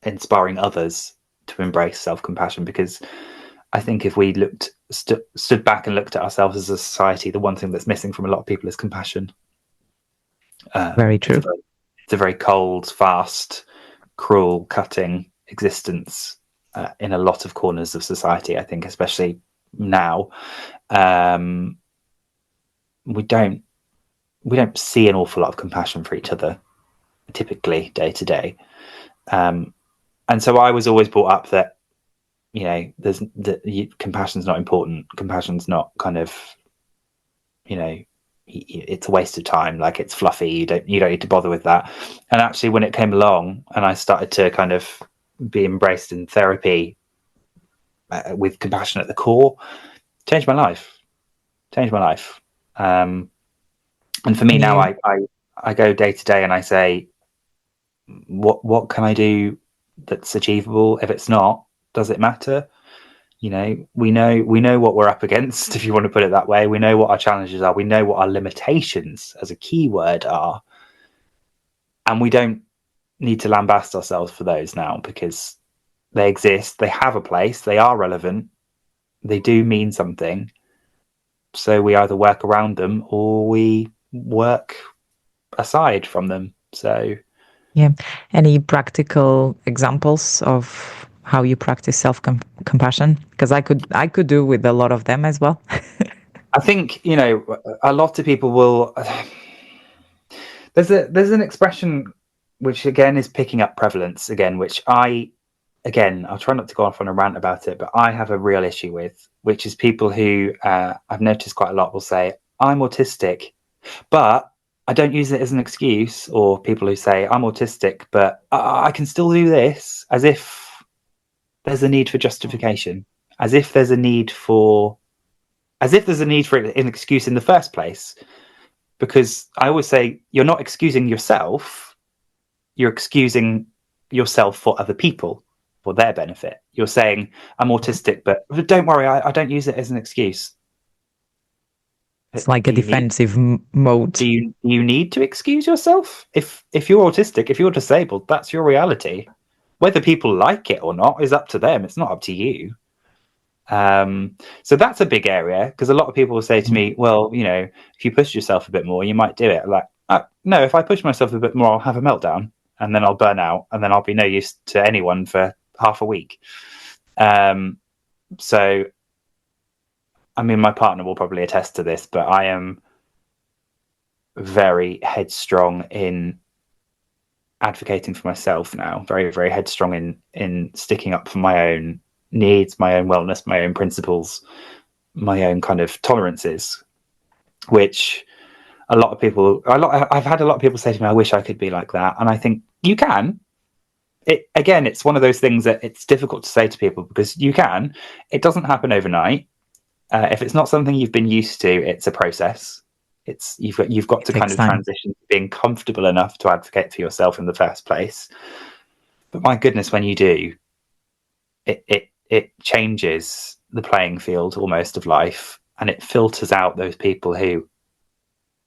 inspiring others to embrace self-compassion, because I think if we stood back and looked at ourselves as a society, the one thing that's missing from a lot of people is compassion. Very true. It's a very cold, fast, cruel, cutting existence in a lot of corners of society. I think, especially now, we don't see an awful lot of compassion for each other, typically day to day. And so I was always brought up that, compassion's not important. Compassion's not kind of, it's a waste of time. Like, it's fluffy. You don't need to bother with that. And actually, when it came along and I started to kind of be embraced in therapy with compassion at the core, changed my life. And for me now, I go day to day and I say, what can I do that's achievable? If it's not, does it matter? We know what we're up against, if you want to put it that way. We know what our challenges are. We know what our limitations as a key word are. And we don't need to lambast ourselves for those now, because they exist. They have a place. They are relevant. They do mean something. So we either work around them or we work aside from them. So, yeah. Any practical examples of how you practice self-compassion? Because I could do with a lot of them as well. I think, a lot of people will. There's an expression which again is picking up prevalence again, which I'll try not to go off on a rant about it, but I have a real issue with, which is people who I've noticed quite a lot will say, I'm autistic, but I don't use it as an excuse. Or people who say, I'm autistic, but I can still do this, as if there's a need for justification, as if there's a need for an excuse in the first place. Because I always say, you're not excusing yourself, you're excusing yourself for other people, for their benefit. You're saying, I'm autistic, but don't worry, I don't use it as an excuse. It's like a defensive mode. Do you need to excuse yourself? If you're autistic, if you're disabled, that's your reality. Whether people like it or not is up to them. It's not up to you. So that's a big area, because a lot of people will say to me, well, if you push yourself a bit more, you might do it. Like, no, if I push myself a bit more, I'll have a meltdown, and then I'll burn out, and then I'll be no use to anyone for half a week. So, I mean, my partner will probably attest to this, but I am very headstrong in advocating for myself now, very, very headstrong in sticking up for my own needs, my own wellness, my own principles, my own kind of tolerances, which I've had a lot of people say to me, I wish I could be like that. And I think you can. It's one of those things that it's difficult to say to people because you can. It doesn't happen overnight. If it's not something you've been used to, it's a process. You've got to kind of transition to being comfortable enough to advocate for yourself in the first place. But my goodness, when you do, it changes the playing field almost of life, and it filters out those people who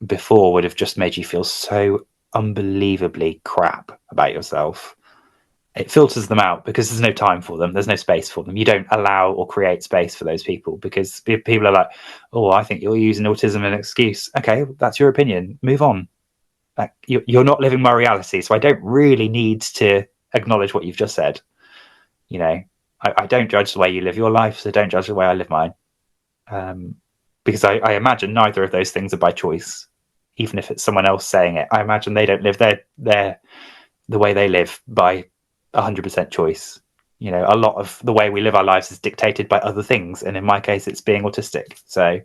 before would have just made you feel so unbelievably crap about yourself. It filters them out because there's no time for them. There's no space for them. You don't allow or create space for those people because people are like, oh, I think you're using autism as an excuse. Okay, that's your opinion. Move on. Like, you're not living my reality. So I don't really need to acknowledge what you've just said. You know, I don't judge the way you live your life. So don't judge the way I live mine. Because I imagine neither of those things are by choice. Even if it's someone else saying it, I imagine they don't live the way they live by 100% choice. You know, a lot of the way we live our lives is dictated by other things, and in my case it's being autistic. So,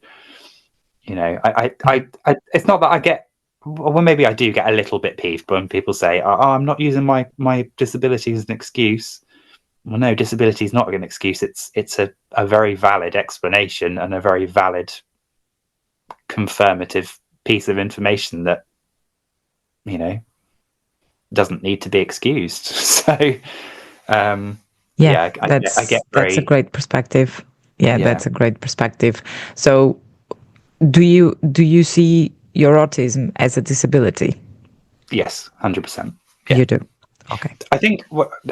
you know, I it's not that I get, well, maybe I do get a little bit peeved when people say, oh, I'm not using my disability as an excuse. Well, no, disability is not an excuse. It's a very valid explanation and a very valid confirmative piece of information that, you know, doesn't need to be excused. So I get that's a great perspective. That's a great perspective. So do you see your autism as a disability? Yes, 100%. You do. Okay. I think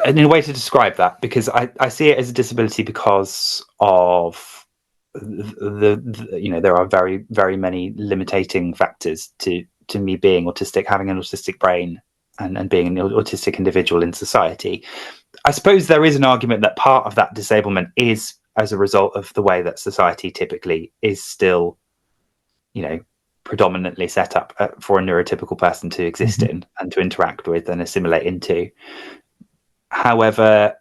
in a way to describe that, because I see it as a disability because of the you know, there are very, very many limiting factors to me being autistic, having an autistic brain, and being an autistic individual in society. I suppose there is an argument that part of that disablement is as a result of the way that society typically is still, you know, predominantly set up for a neurotypical person to exist in and to interact with and assimilate into. However,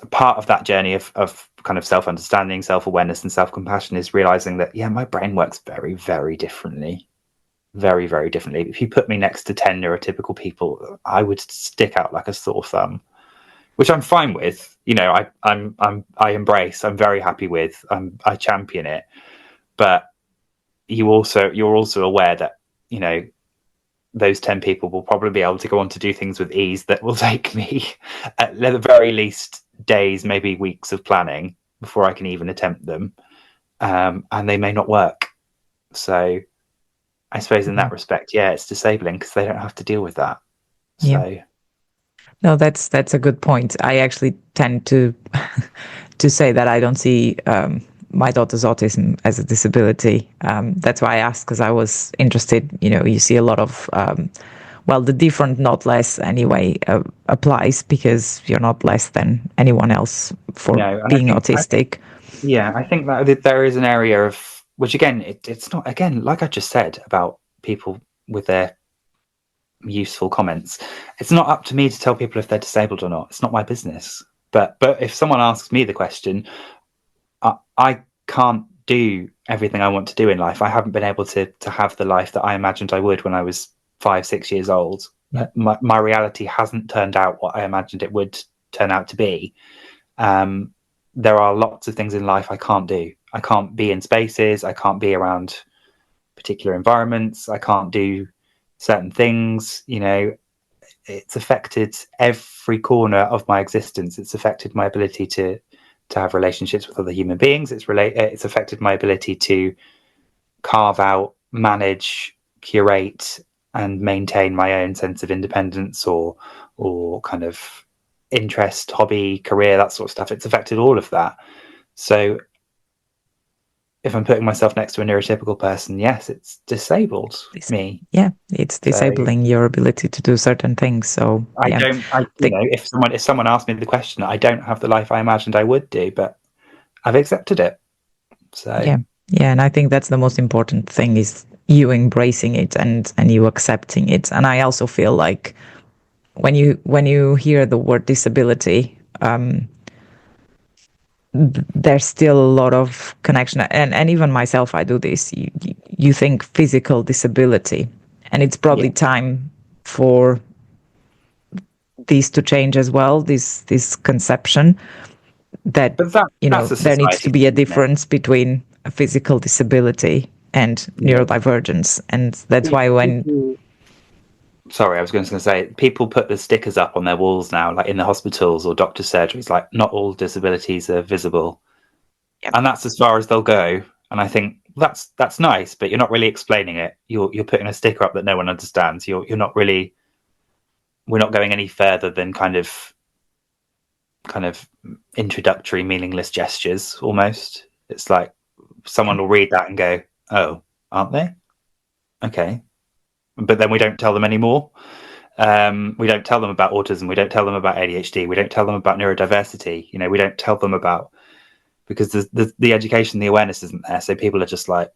part of that journey of kind of self-understanding, self-awareness and self-compassion is realizing that, yeah, my brain works very, very differently. Very, very differently. If you put me next to 10 neurotypical people, I would stick out like a sore thumb, which I'm fine with. You know, I embrace. I'm very happy with. I champion it. But you're also aware that, you know, those 10 people will probably be able to go on to do things with ease that will take me at the very least days, maybe weeks of planning before I can even attempt them, and they may not work. So I suppose in that respect, yeah, it's disabling because they don't have to deal with that. So, no, that's a good point. I actually tend to say that I don't see my daughter's autism as a disability. That's why I asked, because I was interested. You know, you see a lot of the different, not less anyway, applies, because you're not less than anyone else for being autistic. I think that there is an area of, which again, it's not, again, like I just said about people with their useful comments, it's not up to me to tell people if they're disabled or not. It's not my business. But if someone asks me the question, I can't do everything I want to do in life. I haven't been able to have the life that I imagined I would when I was 5-6 years old. My reality hasn't turned out what I imagined it would turn out to be. There are lots of things in life I can't do. I can't be in spaces. I can't be around particular environments. I can't do certain things. You know, it's affected every corner of my existence. It's affected my ability to have relationships with other human beings. It's affected my ability to carve out, manage, curate, and maintain my own sense of independence or kind of interest, hobby, career, that sort of stuff. It's affected all of that. So if I'm putting myself next to a neurotypical person, yes, it's disabled me. Yeah, it's disabling your ability to do certain things. So if someone asked me the question, I don't have the life I imagined I would do, but I've accepted it. So yeah, and I think that's the most important thing is, you embracing it and you accepting it. And I also feel like when you hear the word disability, there's still a lot of connection. And even myself, I do this. You think physical disability, and it's probably time for these to change as well. This conception that, But that's a there needs to society be a thing, isn't it? difference between a physical disability and neurodivergence, and that's why when Sorry, I was going to say, people put the stickers up on their walls now, like in the hospitals or doctor surgeries, like not all disabilities are visible, and that's as far as they'll go. And I think that's nice, but you're not really explaining it. You're putting a sticker up that no one understands. You're not really. We're not going any further than kind of introductory, meaningless gestures. Almost, it's like someone will read that and go, "Oh, aren't they? Okay." But then we don't tell them anymore. We don't tell them about autism. We don't tell them about ADHD. We don't tell them about neurodiversity. We don't tell them about, because the education, the awareness isn't there. So people are just like,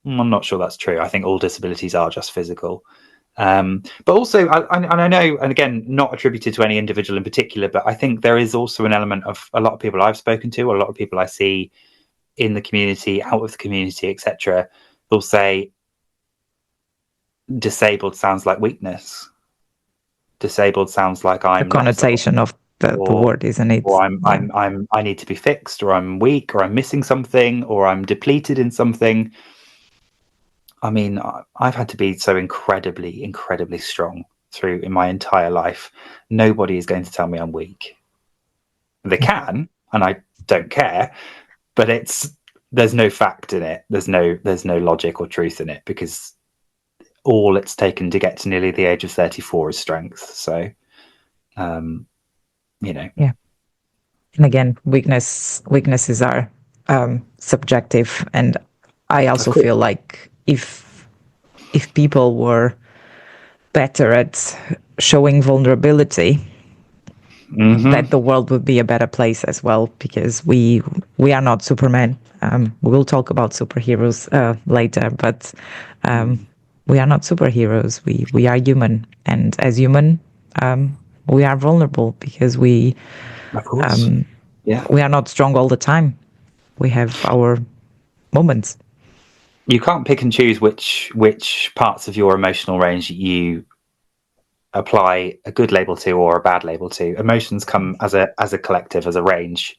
I'm not sure that's true. I think all disabilities are just physical. But also, I know, and again, not attributed to any individual in particular, but I think there is also an element of a lot of people I've spoken to, a lot of people I see in the community, out of the community, etc. They'll say, disabled sounds like weakness. Disabled sounds like I'm the connotation of the word, isn't it? Or I need to be fixed, or I'm weak, or I'm missing something, or I'm depleted in something. I mean, I've had to be so incredibly, incredibly strong through in my entire life. Nobody is going to tell me I'm weak. They can, and I don't care, but there's no fact in it. There's no logic or truth in it, because all it's taken to get to nearly the age of 34 is strength. So, Yeah. And again, weaknesses are subjective, and I also feel like if people were better at showing vulnerability, that the world would be a better place as well, because we are not Superman. We will talk about superheroes later, but we are not superheroes. We are human, and as human, we are vulnerable because we are not strong all the time. We have our moments. You can't pick and choose which parts of your emotional range you apply a good label to or a bad label to. Emotions come as a collective, as a range.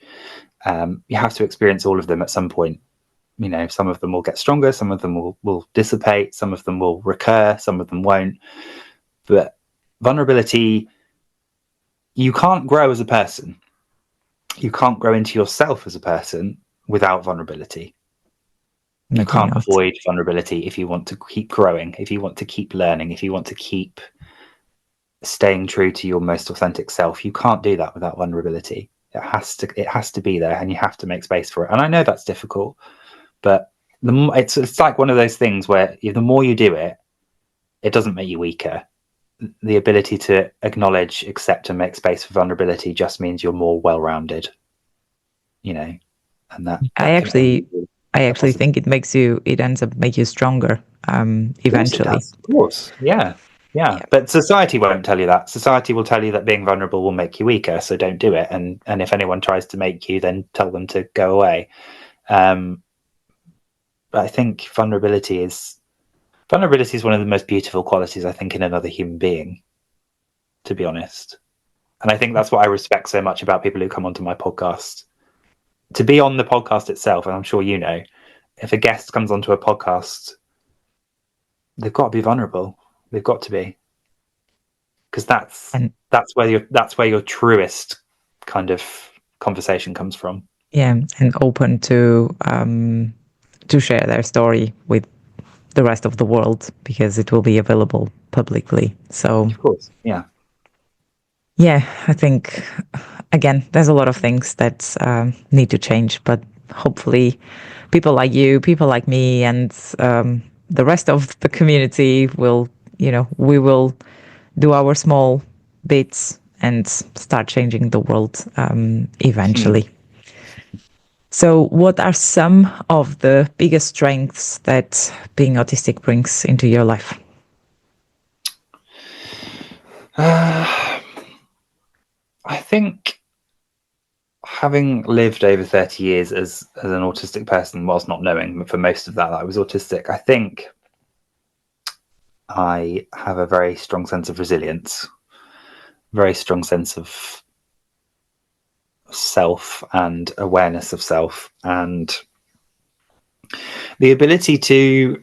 You have to experience all of them at some point. Some of them will get stronger, some of them will dissipate, some of them will recur, some of them won't. But vulnerability, you can't grow as a person. You can't grow into yourself as a person without vulnerability. You can't avoid vulnerability if you want to keep growing, if you want to keep learning, if you want to keep staying true to your most authentic self. You can't do that without vulnerability. It has to be there, and you have to make space for it. And I know that's difficult, but it's like one of those things where the more you do it, it doesn't make you weaker. The ability to acknowledge, accept, and make space for vulnerability just means you're more well-rounded. And that I actually think it ends up make you stronger eventually. Of course, yeah. But society won't tell you that. Society will tell you that being vulnerable will make you weaker, so don't do it. And if anyone tries to make you, then tell them to go away. But I think vulnerability is one of the most beautiful qualities, I think, in another human being, to be honest. And I think that's what I respect so much about people who come onto my podcast. To be on the podcast itself, and I'm sure if a guest comes onto a podcast, they've got to be vulnerable. They've got to be, because that's where your truest kind of conversation comes from. Yeah, and open to share their story with the rest of the world, because it will be available publicly. So of course, yeah. I think again, there's a lot of things that need to change, but hopefully, people like you, people like me, and the rest of the community will, we will do our small bits and start changing the world eventually. So, what are some of the biggest strengths that being autistic brings into your life? I think having lived over 30 years as an autistic person, whilst not knowing for most of that I was autistic, I think I have a very strong sense of resilience, very strong sense of self and awareness of self, and the ability to,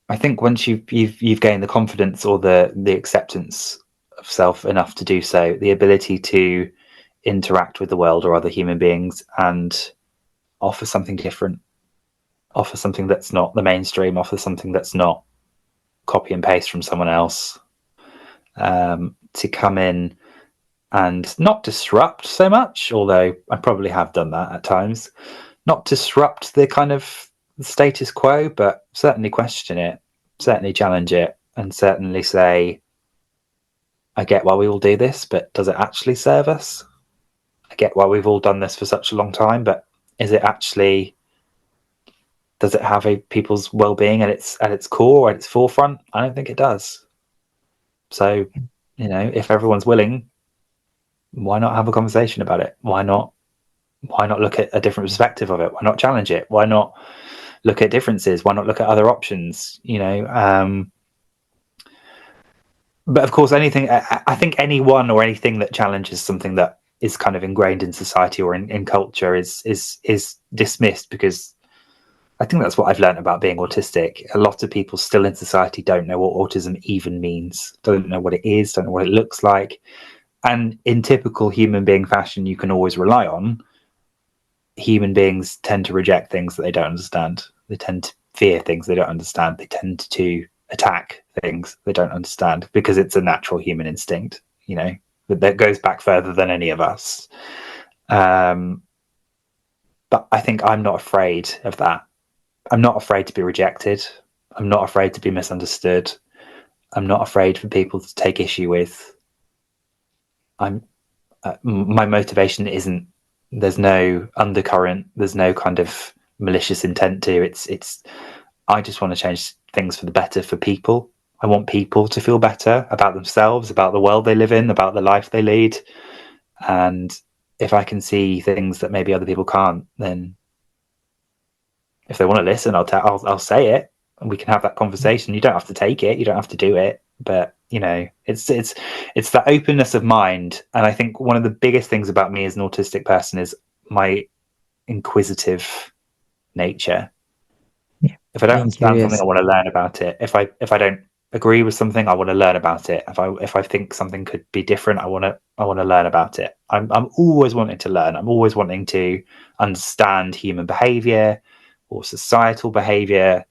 I think once you've gained the confidence or the acceptance of self enough to do so, the ability to interact with the world or other human beings and offer something different, offer something that's not the mainstream, offer something that's not copy and paste from someone else, to come in and not disrupt so much, although I probably have done that at times, not disrupt the kind of status quo, but certainly question it, certainly challenge it, and certainly say, I get why we all do this, but does it actually serve us? I get why we've all done this for such a long time, but is it actually, does it have people's well-being at its core, at its forefront? I don't think it does. So, if everyone's willing, why not have a conversation about it? Why not look at a different perspective of it? Why not challenge it? Why not look at differences? Why not look at other options? But of course, I think anyone or anything that challenges something that is kind of ingrained in society or in culture is dismissed, because I think that's what I've learned about being autistic. A lot of people still in society don't know what autism even means, don't know what it is, don't know what it looks like. And in typical human being fashion, you can always rely on, human beings tend to reject things that they don't understand. They tend to fear things they don't understand. They tend to attack things they don't understand, because it's a natural human instinct, that goes back further than any of us. But I think I'm not afraid of that. I'm not afraid to be rejected. I'm not afraid to be misunderstood. I'm not afraid for people to take issue with. My motivation isn't, there's no undercurrent, there's no kind of malicious intent to it's I just want to change things for the better for people. I want people to feel better about themselves, about the world they live in, about the life they lead. And if I can see things that maybe other people can't, then if they want to listen, I'll say it, and we can have that conversation. You don't have to take it, you don't have to do it, but it's that openness of mind. And I think one of the biggest things about me as an autistic person is my inquisitive nature. Yeah, If I don't being understand something, curious. I want to learn about it. If I don't agree with something, I want to learn about it. If I think something could be different, I want to learn about it. I'm always wanting to learn. I'm always wanting to understand human behavior or societal behavior.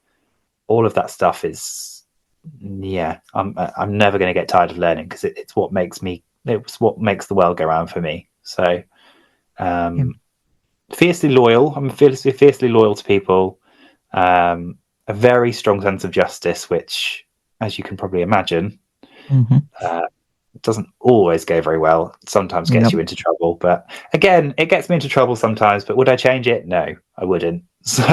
All of that stuff is, I'm never going to get tired of learning, because it's what makes the world go round for me. So fiercely loyal. I'm fiercely loyal to people. A very strong sense of justice, which, as you can probably imagine, doesn't always go very well. Sometimes gets you into trouble, but again, it gets me into trouble sometimes. But would I change it? No, I wouldn't. So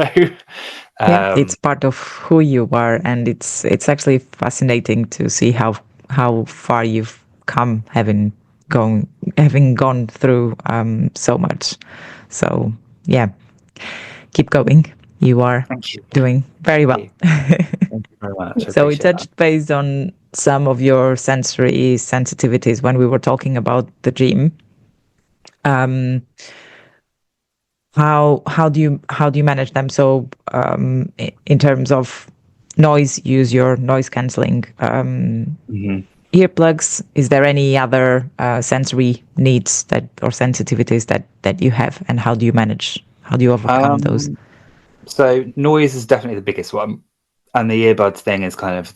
it's part of who you are, and it's actually fascinating to see how far you've come, having gone through so much. So yeah, keep going. You are doing very well. Thank you very much. So we touched base on some of your sensory sensitivities when we were talking about the gym. How do you manage them? So in terms of noise, use your noise cancelling earplugs. Is there any other sensory needs or sensitivities that you have, and how do you manage? How do you overcome those? So noise is definitely the biggest one, and the earbuds thing is kind of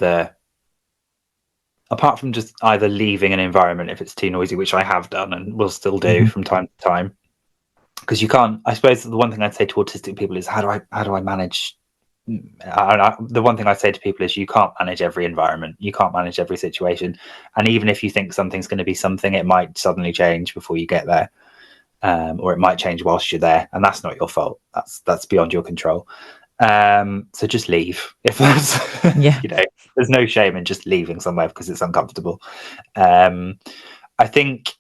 apart from just either leaving an environment if it's too noisy, which I have done and will still do from time to time. Because you can't, I suppose the one thing I'd say to autistic people is, how do I manage? The one thing I say to people is, you can't manage every environment, you can't manage every situation, and even if you think something's going to be something, it might suddenly change before you get there. or it might change whilst you're there, and that's not your fault. That's beyond your control. So just leave if there's, Yeah. there's no shame in just leaving somewhere because it's uncomfortable. I think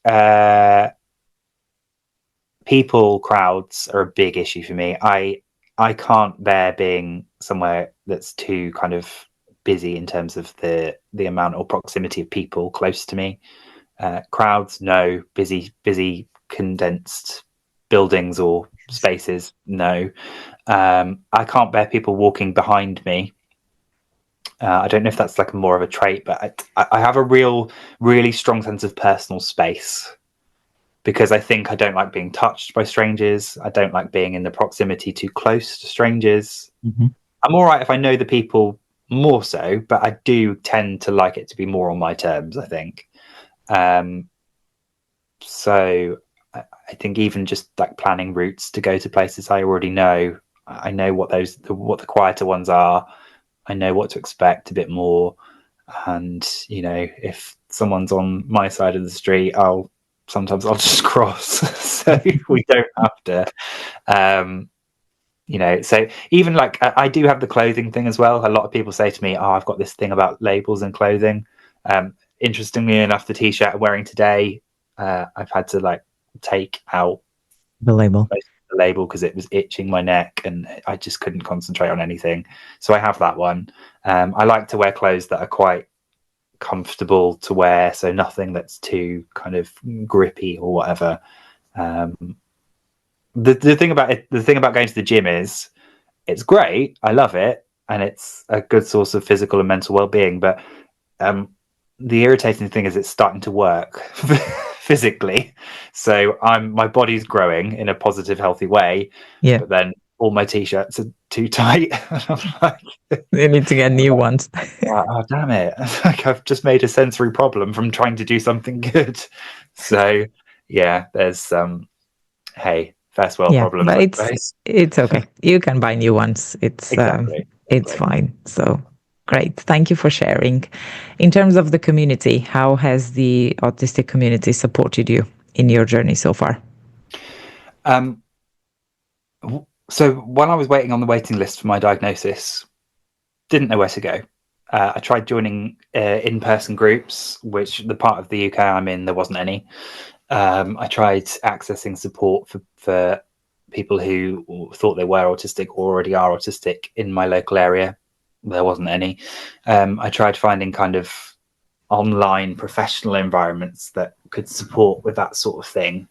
crowds are a big issue for me. I can't bear being somewhere that's too kind of busy in terms of the amount or proximity of people close to me. Crowds, no. Busy, condensed buildings or spaces, no. I can't bear people walking behind me. I don't know if that's like more of a trait, but I have a really strong sense of personal space, because I think I don't like being touched by strangers. I don't like being in the proximity too close to strangers. Mm-hmm. I'm all right if I know the people more so, but I do tend to like it to be more on my terms, I think. So I think even just like planning routes to go to places I already know, I know what the quieter ones are. I know what to expect a bit more. And, if someone's on my side of the street, sometimes I'll just cross. So we don't have to, so even like I do have the clothing thing as well. A lot of people say to me, I've got this thing about labels and clothing. Interestingly enough, the t-shirt I'm wearing today, I've had to like take out the label because it was itching my neck and I just couldn't concentrate on anything. So I have that one. I like to wear clothes that are quite comfortable to wear, so nothing that's too kind of grippy or whatever. The thing about going to the gym is it's great. I love it, and it's a good source of physical and mental well-being. But the irritating thing is it's starting to work physically. So my body's growing in a positive, healthy way. Yeah. But then all my t-shirts are too tight. I'm like, you need to get new ones. Oh, damn it. Like I've just made a sensory problem from trying to do something good. So yeah, there's hey, first world problems. But it's okay. You can buy new ones. Exactly. It's fine. So great. Thank you for sharing. In terms of the community, how has the autistic community supported you in your journey so far? So when I was waiting on the waiting list for my diagnosis, didn't know where to go. I tried joining in-person groups, which the part of the UK I'm in, there wasn't any. I tried accessing support for people who thought they were autistic or already are autistic in my local area. There wasn't any. I tried finding kind of online professional environments that could support with that sort of thing,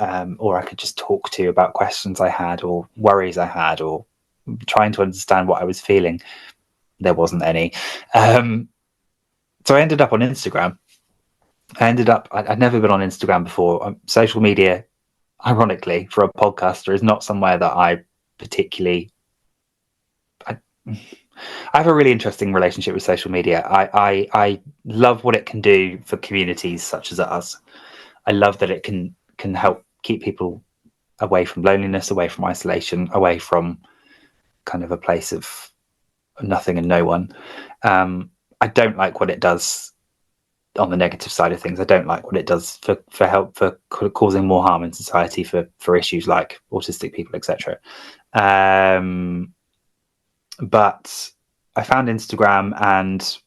or I could just talk to about questions I had or worries I had or trying to understand what I was feeling. There wasn't any. So I ended up on Instagram. I'd never been on Instagram before. Social media, ironically, for a podcaster is not somewhere that I particularly... I have a really interesting relationship with social media. I love what it can do for communities such as us. I love that it can help keep people away from loneliness, away from isolation, away from kind of a place of nothing and no one. I don't like what it does on the negative side of things. I don't like what it does for causing more harm in society for issues like autistic people, etc. But I found Instagram and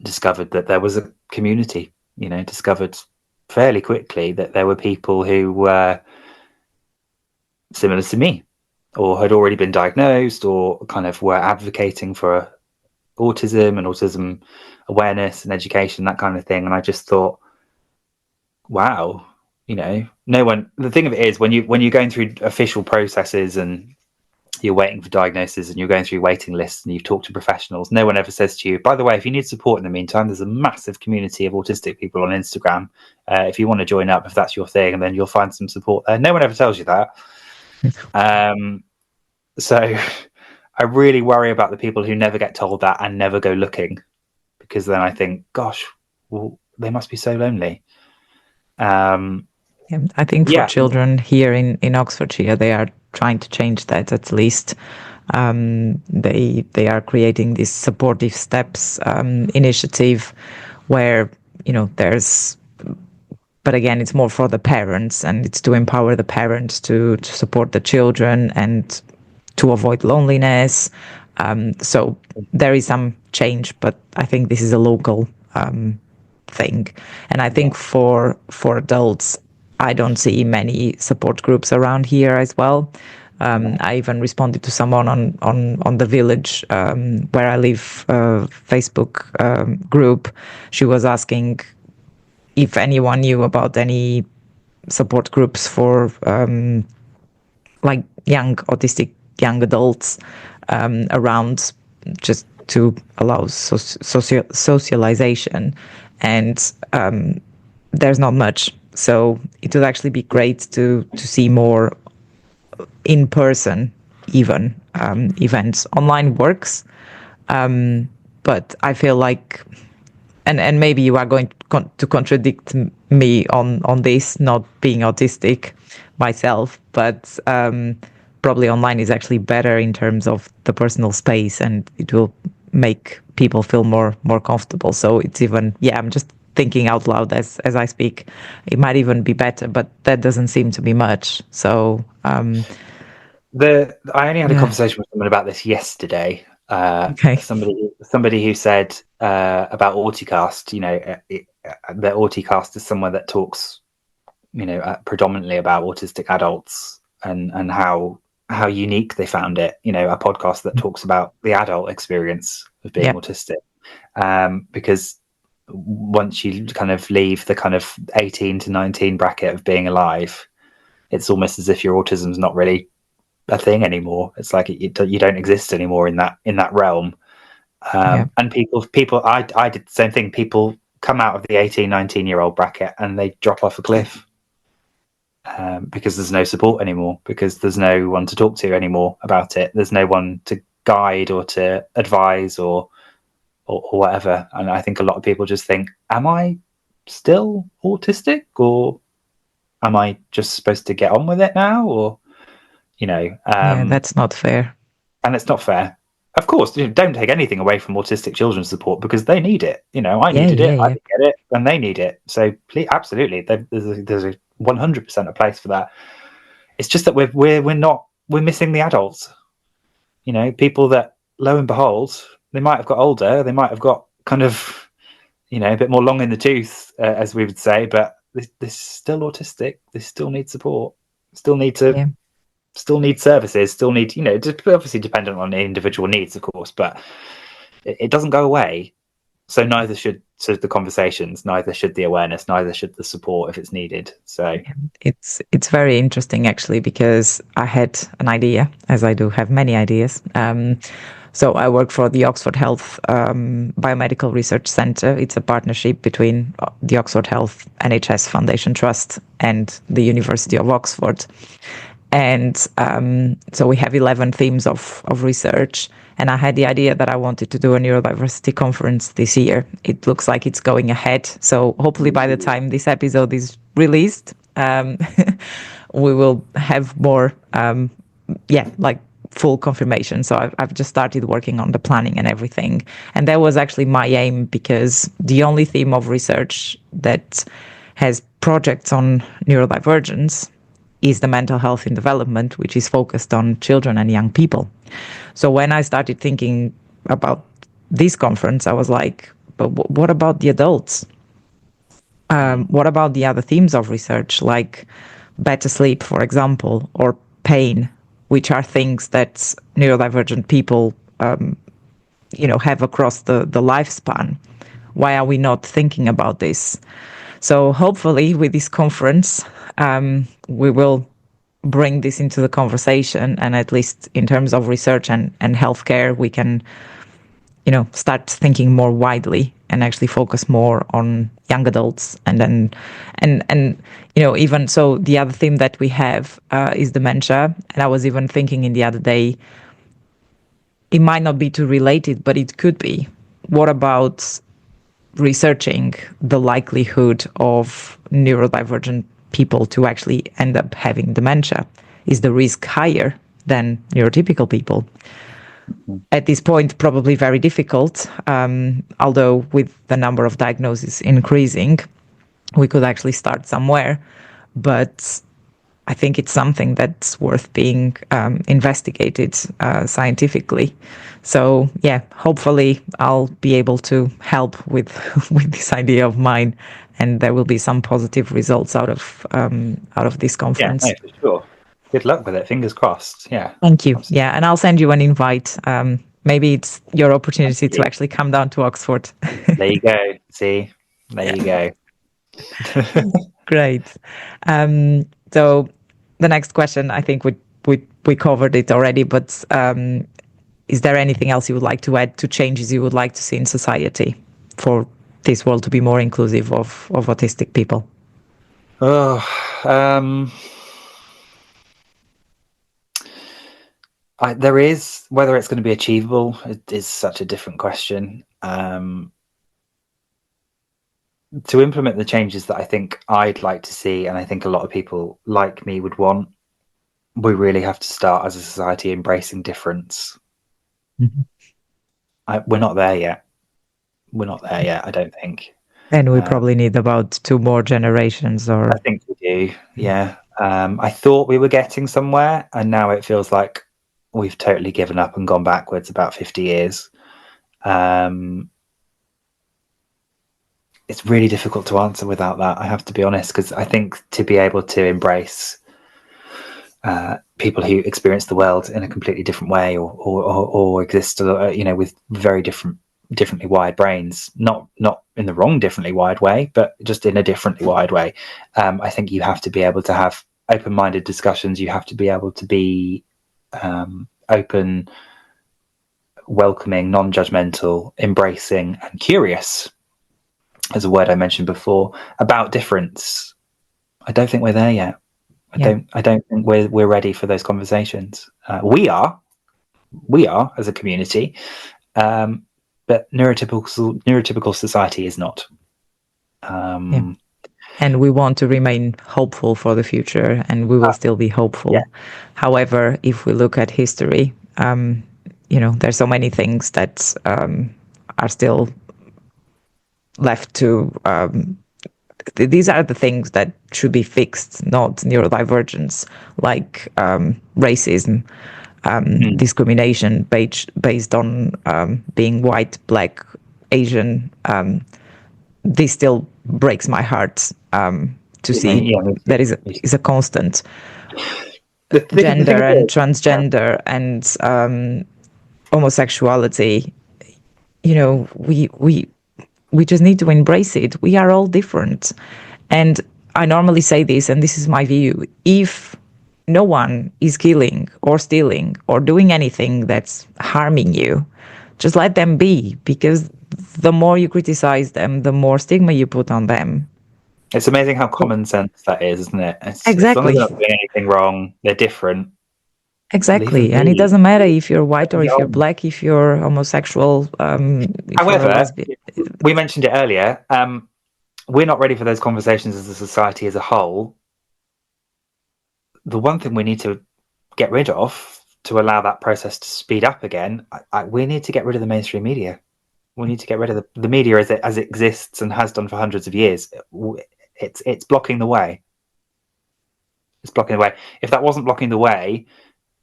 discovered that there was a community, discovered fairly quickly that there were people who were similar to me or had already been diagnosed or kind of were advocating for autism and autism awareness and education, that kind of thing. And I just thought, wow, no one... The thing of it is, when you're going through official processes and you're waiting for diagnosis and you're going through waiting lists and you've talked to professionals, no one ever says to you, by the way, if you need support in the meantime, there's a massive community of autistic people on Instagram. If you want to join up, if that's your thing, and then you'll find some support there. No one ever tells you that. So I really worry about the people who never get told that and never go looking, because then I think, gosh, well, they must be so lonely. I think for children here in Oxfordshire, they are trying to change that. At least they are creating this supportive steps initiative where there's but again, it's more for the parents, and it's to empower the parents to support the children and to avoid loneliness. So there is some change, but I think this is a local thing. And I think for adults, I don't see many support groups around here as well. I even responded to someone on the village where I live Facebook group. She was asking if anyone knew about any support groups for like young autistic young adults around, just to allow socialization, and there's not much. So it would actually be great to see more in person, even events. Online works, but I feel like, and maybe you are going to contradict me on this, not being autistic myself, but probably online is actually better in terms of the personal space, and it will make people feel more comfortable. So it's even, I'm just thinking out loud as I speak. It might even be better, but that doesn't seem to be much. So I only had a conversation with someone about this yesterday. Okay. Somebody who said about Auticast, that Auticast is someone that talks, predominantly about autistic adults and how unique they found it. A podcast that talks about the adult experience of being autistic, because once you kind of leave the kind of 18 to 19 bracket of being alive, it's almost as if your autism's not really a thing anymore. It's like you don't exist anymore in that realm. And people I did the same thing. People come out of the 18-19-year-old bracket and they drop off a cliff because there's no support anymore, because there's no one to talk to anymore about it. There's no one to guide or to advise or whatever. And I think a lot of people just think, am I still autistic, or am I just supposed to get on with it now? Or that's not fair. And it's not fair. Of course, don't take anything away from autistic children's support, because they need it. I needed it, I didn't get it, and they need it. So please, absolutely, there's a 100% a place for that. It's just that we're missing the adults. People that, lo and behold, they might have got older, they might have got kind of, a bit more long in the tooth, as we would say, but this is still autistic. They still need support. Still need services. Still need, obviously dependent on the individual needs, of course, but it doesn't go away. So neither should the conversations, neither should the awareness, neither should the support if it's needed. So it's very interesting, actually, because I had an idea, as I do have many ideas. So I work for the Oxford Health Biomedical Research Centre. It's a partnership between the Oxford Health NHS Foundation Trust and the University of Oxford. And so we have 11 themes of research. And I had the idea that I wanted to do a neurodiversity conference this year. It looks like it's going ahead. So hopefully by the time this episode is released, we will have more, full confirmation. So I've just started working on the planning and everything. And that was actually my aim, because the only theme of research that has projects on neurodivergence is the mental health in development, which is focused on children and young people. So when I started thinking about this conference, I was like, but what about the adults? What about the other themes of research, like better sleep, for example, or pain, which are things that neurodivergent people, have across the lifespan? Why are we not thinking about this? So hopefully with this conference, we will bring this into the conversation, and at least in terms of research and healthcare, we can, start thinking more widely and actually focus more on young adults. And then, even so, the other theme that we have is dementia. And I was even thinking the other day, it might not be too related, but it could be. What about researching the likelihood of neurodivergent people to actually end up having dementia? Is the risk higher than neurotypical people? At this point, probably very difficult, although with the number of diagnoses increasing, we could actually start somewhere. But I think it's something that's worth being investigated scientifically. So yeah, hopefully I'll be able to help with with this idea of mine, and there will be some positive results out of this Yeah, no, conference. for sure. Good luck with it. Fingers crossed. Yeah, Thank you. absolutely. Yeah, and I'll send you an invite. Maybe it's your Thank opportunity to you. actually come down to Oxford. There you go. See, there Yeah. you go. Great. So the next question, I think we covered it already, but is there anything else you would like to add to changes you would like to see in society for this world to be more inclusive of autistic people? Oh, there is. Whether it's going to be achievable is such a different question. To implement the changes that I think I'd like to see, and I think a lot of people like me would want, we really have to start as a society embracing difference. Mhm. We're not there yet. We're not there yet, I don't think. And we probably need about 2 more generations, or I think we do, yeah. I thought we were getting somewhere, and now it feels like we've totally given up and gone backwards about 50 years. It's really difficult to answer without that, I have to be honest, because I think to be able to embrace people who experience the world in a completely different way, or exist, with very differently wired brains, not in the wrong differently wired way, but just in a differently wired way. I think you have to be able to have open-minded discussions. You have to be able to be open, welcoming, non-judgmental, embracing, and curious, as a word I mentioned before, about difference. I don't think we're there yet. I don't think we're ready for those conversations. We are as a community, but neurotypical society is not. And we want to remain hopeful for the future, and we will still be hopeful. Yeah. However, if we look at history, there's so many things that are still left to. These are the things that should be fixed, not neurodivergence, like racism, discrimination based on being white, black, Asian. This still breaks my heart to see that is a constant. Gender and transgender and homosexuality. We just need to embrace it. We are all different. And I normally say this, and this is my view. If no one is killing or stealing or doing anything that's harming you, just let them be, because the more you criticize them, the more stigma you put on them. It's amazing how common sense that is, isn't it? Exactly. As long as they're not doing anything wrong, they're different. Exactly. And it doesn't matter if you're white or if you're black, if you're homosexual. However, we mentioned it earlier. We're not ready for those conversations as a society as a whole. The one thing we need to get rid of to allow that process to speed up again, we need to get rid of the mainstream media. We need to get rid of the media as it exists and has done for hundreds of years. It's blocking the way. It's blocking the way. If that wasn't blocking the way,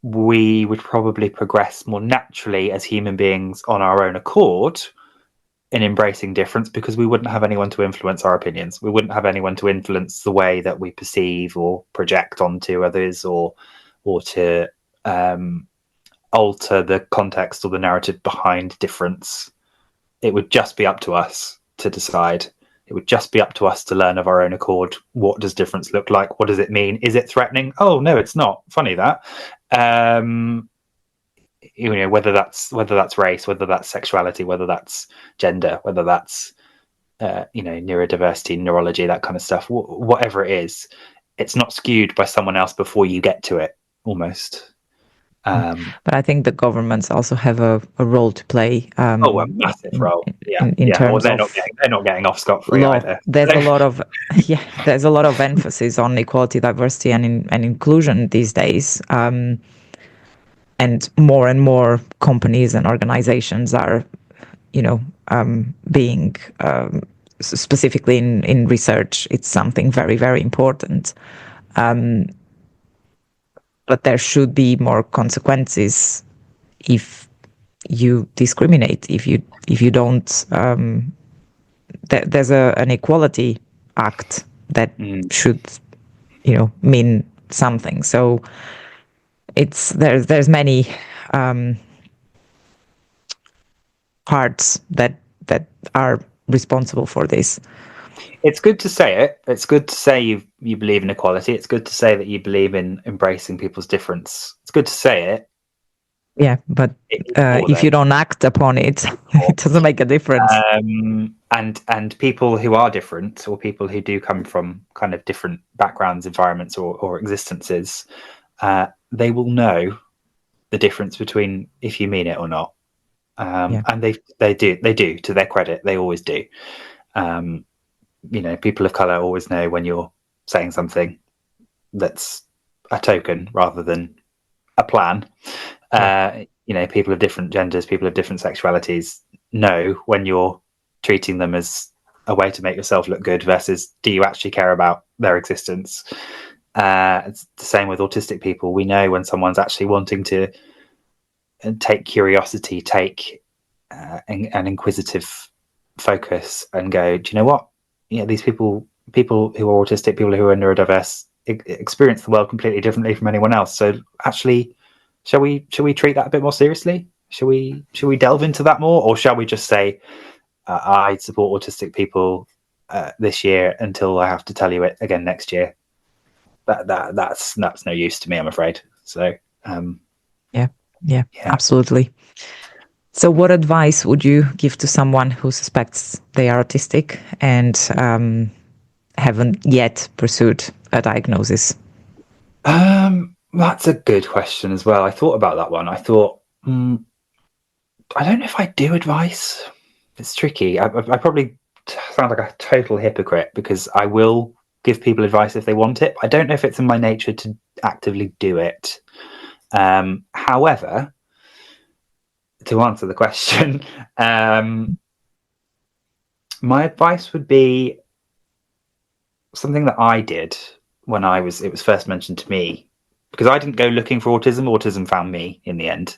we would probably progress more naturally as human beings on our own accord in embracing difference, because we wouldn't have anyone to influence our opinions. We wouldn't have anyone to influence the way that we perceive or project onto others, or to alter the context or the narrative behind difference. It would just be up to us to decide. It would just be up to us to learn of our own accord. What does difference look like? What does it mean? Is it threatening? Oh, no, it's not. Funny that. Whether that's race, whether that's sexuality, whether that's gender, whether that's neurodiversity, neurology, that kind of stuff, whatever it is, it's not skewed by someone else before you get to it, almost. But I think the governments also have a role to play. A massive role. In terms they're of not getting off scot-free either. There's a lot of there's a lot of emphasis on equality, diversity, and inclusion these days. And more companies and organizations are, being specifically in research, it's something very, very important. But there should be more consequences if you discriminate, if you don't. There's an Equality Act that should, mean something. So there's many parts that are responsible for this. It's good to say it. It's good to say you believe in equality. It's good to say that you believe in embracing people's difference. It's good to say it. Yeah, but if you don't act upon it, it doesn't make a difference. And people who are different, or people who do come from kind of different backgrounds, environments, or existences, they will know the difference between if you mean it or not. And they do, to their credit, they always do. People of color always know when you're saying something that's a token rather than a plan. People of different genders, people of different sexualities know when you're treating them as a way to make yourself look good versus do you actually care about their existence. It's the same with autistic people. We know when someone's actually wanting to take curiosity, take an inquisitive focus and go, do you know what? These people who are autistic, people who are neurodiverse, experience the world completely differently from anyone else. So actually, shall we treat that a bit more seriously? Shall we delve into that more, or shall we just say, I support autistic people this year until I have to tell you it again next year? That's no use to me, I'm afraid. So yeah, absolutely. So what advice would you give to someone who suspects they are autistic and haven't yet pursued a diagnosis? That's a good question as well. I thought about that one. I thought, I don't know if I do advice. It's tricky. I probably sound like a total hypocrite because I will give people advice if they want it. I don't know if it's in my nature to actively do it. However, to answer the question, my advice would be something that I did when it was first mentioned to me, because I didn't go looking for autism. Autism found me in the end.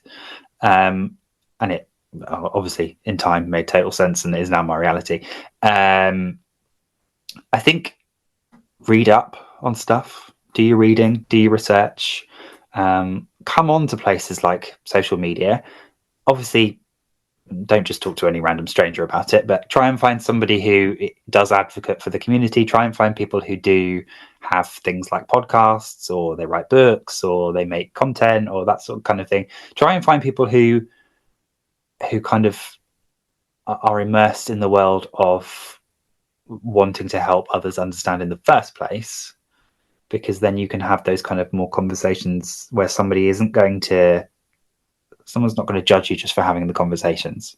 And it obviously in time made total sense and is now my reality. I think read up on stuff, do your reading, do your research, come on to places like social media. Obviously, don't just talk to any random stranger about it, but try and find somebody who does advocate for the community. Try and find people who do have things like podcasts, or they write books, or they make content, or that sort of kind of thing. Try and find people who kind of are immersed in the world of wanting to help others understand in the first place, because then you can have those kind of more conversations where someone's not going to judge you just for having the conversations.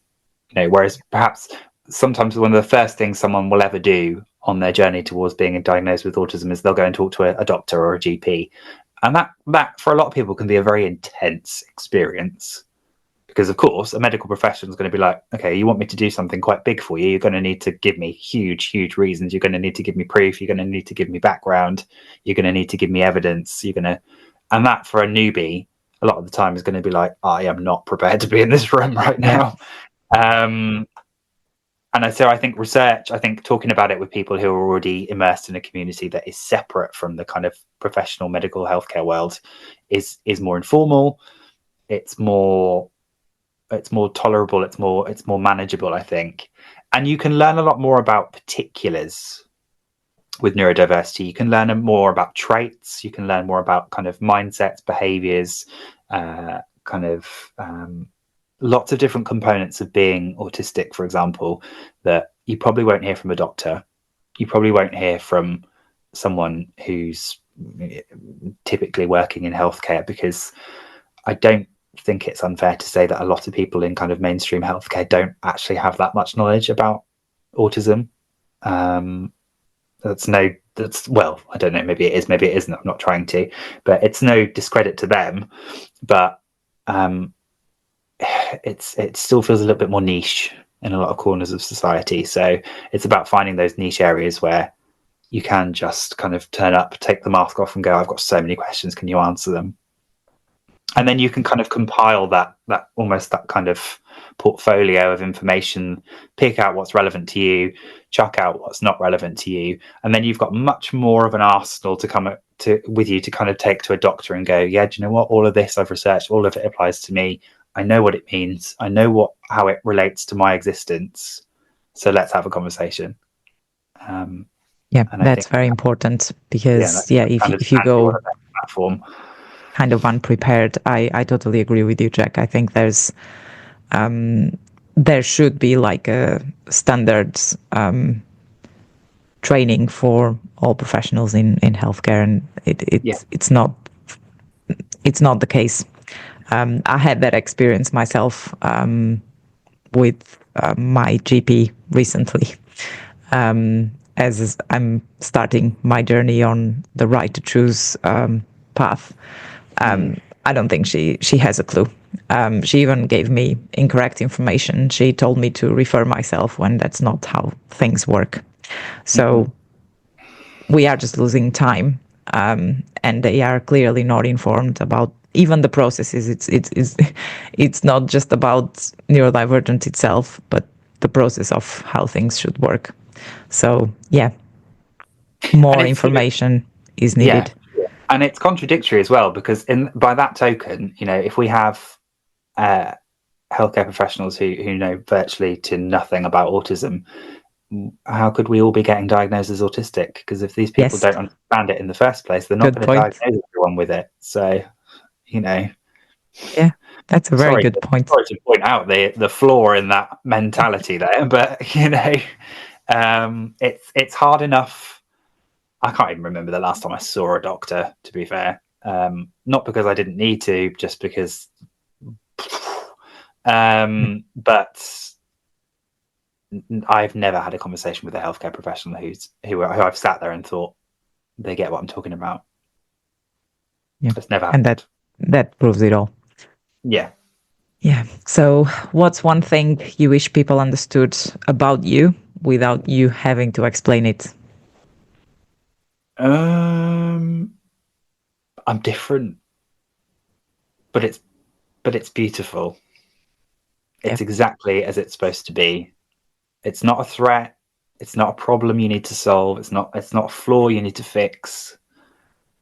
Whereas perhaps sometimes one of the first things someone will ever do on their journey towards being diagnosed with autism is they'll go and talk to a doctor or a GP. And that for a lot of people can be a very intense experience, because of course a medical professional is going to be like, okay, you want me to do something quite big for you, you're going to need to give me huge reasons, you're going to need to give me proof, you're going to need to give me background, you're going to need to give me evidence, and that for a newbie a lot of the time is going to be like, I am not prepared to be in this room right now. So I think research, talking about it with people who are already immersed in a community that is separate from the kind of professional medical healthcare world is more informal. It's more tolerable. It's more manageable, I think. And you can learn a lot more about particulars with neurodiversity. You can learn more about traits. You can learn more about kind of mindsets, behaviors, lots of different components of being autistic, for example, that you probably won't hear from a doctor. You probably won't hear from someone who's typically working in healthcare, because I don't think it's unfair to say that a lot of people in kind of mainstream healthcare don't actually have that much knowledge about autism. Well, I don't know, maybe it is, maybe it isn't, I'm not trying to, but it's no discredit to them, but it still feels a little bit more niche in a lot of corners of society. So it's about finding those niche areas where you can just kind of turn up, take the mask off and go, I've got so many questions, can you answer them? And then you can kind of compile that almost that kind of portfolio of information, pick out what's relevant to you, chuck out what's not relevant to you, and then you've got much more of an arsenal to come to with you to kind of take to a doctor and go, yeah, do you know what? All of this I've researched, all of it applies to me. I know what it means. I know how it relates to my existence. So let's have a conversation. Yeah, And I that's think, very important that's because kind of if you standing on go a platform. kind of unprepared, I totally agree with you, Jack. I think there should be like a standard training for all professionals in healthcare, and it's not the case. I had that experience myself with my GP recently, as I'm starting my journey on the right to choose path. I don't think she has a clue. She even gave me incorrect information. She told me to refer myself when that's not how things work. So we are just losing time, and they are clearly not informed about even the processes. It's not just about neurodivergent itself, but the process of how things should work. So yeah, And more it's information is yeah, needed. and it's contradictory as well, because by that token, if we have healthcare professionals who know virtually to nothing about autism, how could we all be getting diagnosed as autistic? Because if these people Yes, don't understand it in the first place, they're not good going to point. diagnose everyone with it. So, Yeah, that's a very sorry, good point. sorry to point out the flaw in that mentality there, but it's hard enough. I can't even remember the last time I saw a doctor, to be fair. Not because I didn't need to, just because. But I've never had a conversation with a healthcare professional who I've sat there and thought they get what I'm talking about. Yeah, It's never and happened. that proves it all. Yeah. Yeah. So, what's one thing you wish people understood about you without you having to explain it? I'm different, but it's beautiful. Yeah. It's exactly as it's supposed to be. It's not a threat. It's not a problem you need to solve. It's not a flaw you need to fix.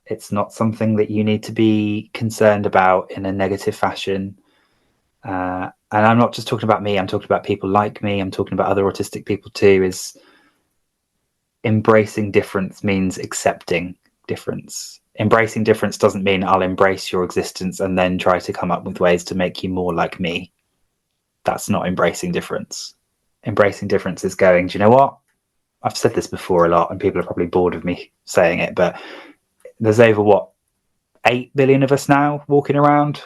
It's not something that you need to be concerned about in a negative fashion. And I'm not just talking about me. I'm talking about people like me. I'm talking about other autistic people too. Is embracing difference means accepting difference. Embracing difference doesn't mean I'll embrace your existence and then try to come up with ways to make you more like me. That's not embracing difference. Embracing difference is going, do you know what? I've said this before a lot and people are probably bored of me saying it, but there's over 8 billion of us now walking around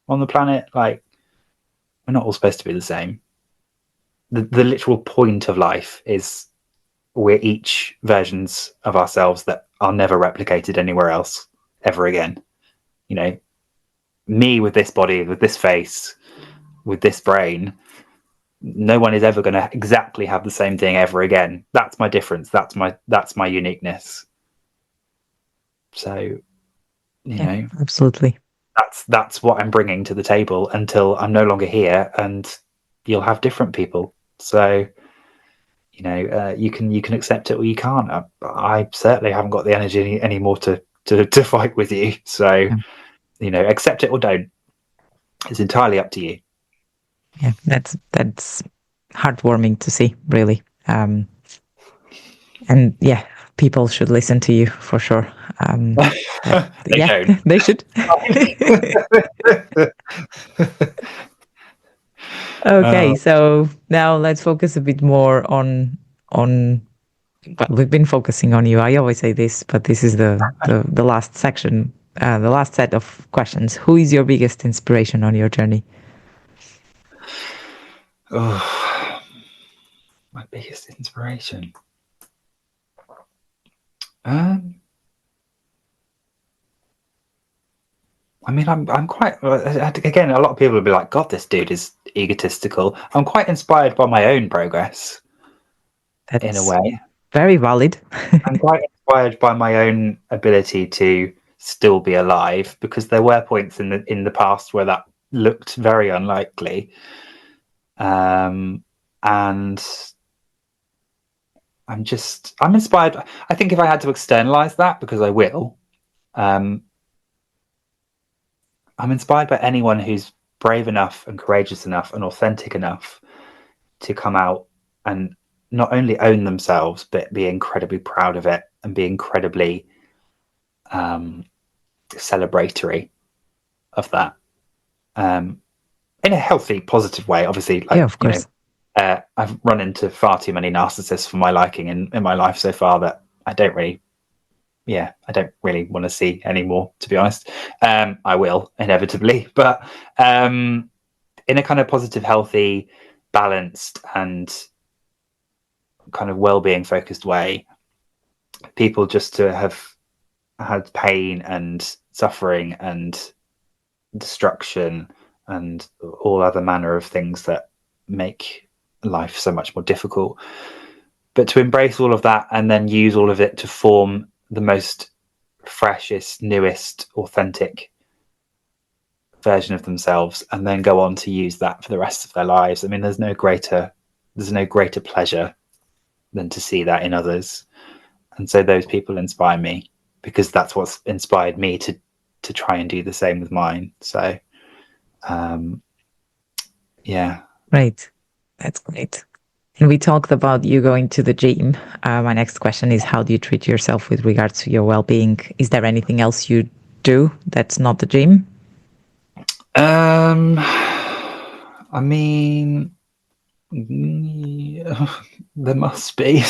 on the planet. Like, we're not all supposed to be the same. The literal point of life is we're each versions of ourselves that are never replicated anywhere else ever again. Me with this body, with this face, with this brain, no one is ever going to exactly have the same thing ever again. That's my difference. That's my uniqueness. So, Absolutely. that's what I'm bringing to the table until I'm no longer here, and you'll have different people. So, you can accept it or you can't. I certainly haven't got the energy anymore to fight with you. So, accept it or don't. It's entirely up to you. Yeah, that's heartwarming to see, really. And yeah, people should listen to you for sure. They don't. They should. Okay, so now let's focus a bit more on. Well, we've been focusing on you. I always say this, but this is the last section, the last set of questions. Who is your biggest inspiration on your journey? Oh, my biggest inspiration. I mean, I'm quite, again, a lot of people will be like, God, this dude is egotistical. I'm quite inspired by my own progress in a That's way. very valid. I'm quite inspired by my own ability to still be alive, because there were points in the past where that looked very unlikely. And I'm inspired. I think if I had to externalize that, because I will, um, I'm inspired by anyone who's brave enough and courageous enough and authentic enough to come out and not only own themselves, but be incredibly proud of it and be incredibly celebratory of that, in a healthy, positive way. Obviously, Yeah, like, of course. I've run into far too many narcissists for my liking in my life so far that I don't really want to see anymore, to be honest. I will inevitably, but in a kind of positive, healthy, balanced, and kind of well-being focused way, people just to have had pain and suffering and destruction and all other manner of things that make life so much more difficult, but to embrace all of that and then use all of it to form the most freshest, newest, authentic version of themselves, and then go on to use that for the rest of their lives. I mean, there's no greater pleasure than to see that in others. And so those people inspire me, because that's what's inspired me to try and do the same with mine. So yeah. Great. That's great. And we talked about you going to the gym. My next question is, how do you treat yourself with regards to your well-being? Is there anything else you do that's not the gym? I mean, yeah, there must be.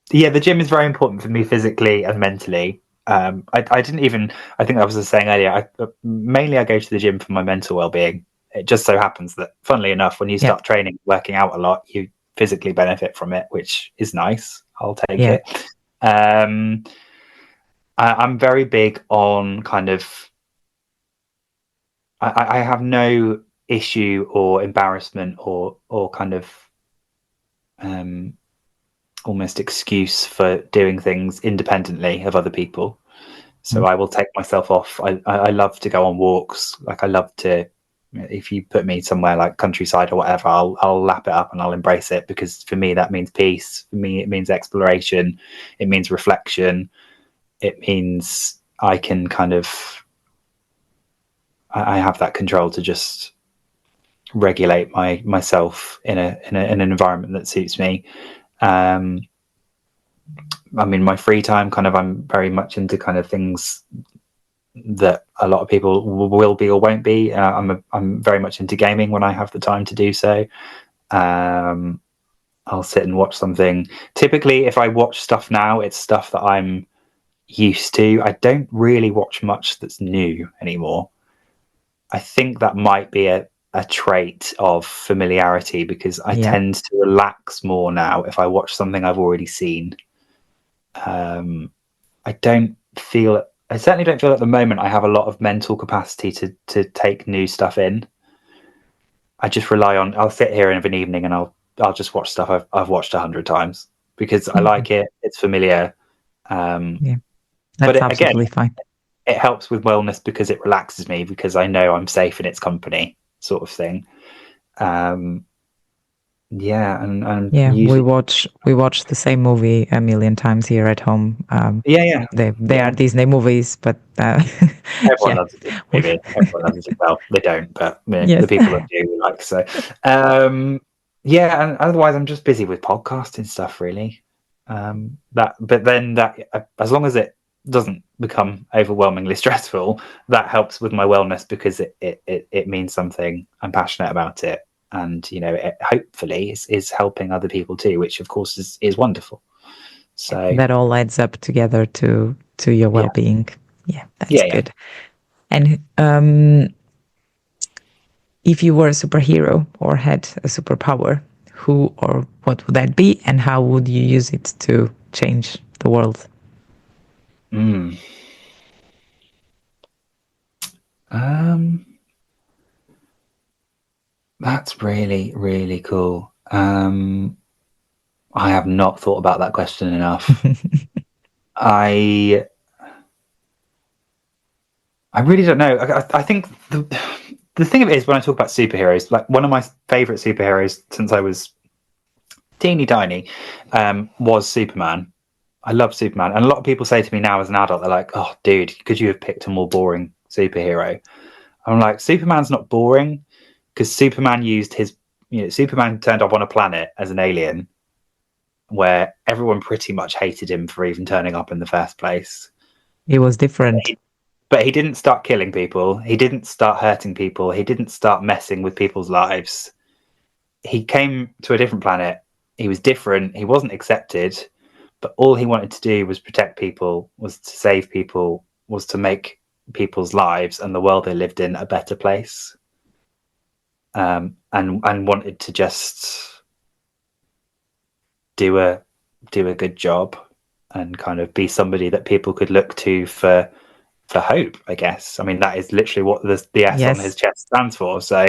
Yeah, the gym is very important for me physically and mentally. I didn't even, I think I was saying earlier, mainly I go to the gym for my mental well-being. It just so happens that, funnily enough, when you Yeah. start training, working out a lot, you physically benefit from it, which is nice. I'll take Yeah. it. I'm very big on kind of, I have no issue or embarrassment or kind of almost excuse for doing things independently of other people. So I will take myself off. I love to go on walks. Like, I love to, if you put me somewhere like countryside or whatever, I'll lap it up and I'll embrace it, because for me that means peace. For me it means exploration. It means reflection. It means I can kind of, I have that control to just regulate myself in an environment that suits me. I mean, my free time, kind of, I'm very much into kind of things that a lot of people will be or won't be. I'm very much into gaming when I have the time to do so. I'll sit and watch something. Typically, if I watch stuff now, it's stuff that I'm used to. I don't really watch much that's new anymore. I think that might be a trait of familiarity, because I tend to relax more now if I watch something I've already seen. I certainly don't feel at the moment I have a lot of mental capacity to take new stuff in. I just rely on, I'll sit here of an evening and I'll just watch stuff I've watched 100 times, because I like it. It's familiar. Yeah, But that's again, absolutely fine. it helps with wellness because it relaxes me, because I know I'm safe in its company, sort of thing. Yeah, and Yeah, usually we watch the same movie a million times here at home. yeah. They are Disney movies, but Everyone yeah, loves a Disney movie. Everyone loves it. Well, they don't, but the yes, people that do like so. Yeah, and otherwise, I'm just busy with podcasting stuff, really. But then that, as long as it doesn't become overwhelmingly stressful, that helps with my wellness, because it means something. I'm passionate about it, and it hopefully is helping other people too, which of course is wonderful. So that all adds up together to your yeah, well-being. Yeah, that's yeah. good. And if you were a superhero or had a superpower, who or what would that be, and how would you use it to change the world? That's really, really cool. I have not thought about that question enough. I really don't know. I think the thing of it is, when I talk about superheroes, like one of my favorite superheroes since I was teeny tiny was Superman. I love Superman, and a lot of people say to me now as an adult, they're like, "Oh, dude, could you have picked a more boring superhero?" I'm like, Superman's not boring because Superman used his, Superman turned up on a planet as an alien where everyone pretty much hated him for even turning up in the first place. It was different. But he didn't start killing people. He didn't start hurting people. He didn't start messing with people's lives. He came to a different planet. He was different. He wasn't accepted, but all he wanted to do was protect people, was to save people, was to make people's lives and the world they lived in a better place. And wanted to just do a good job and kind of be somebody that people could look to for hope, I guess. I mean, that is literally what the S on his chest stands for. So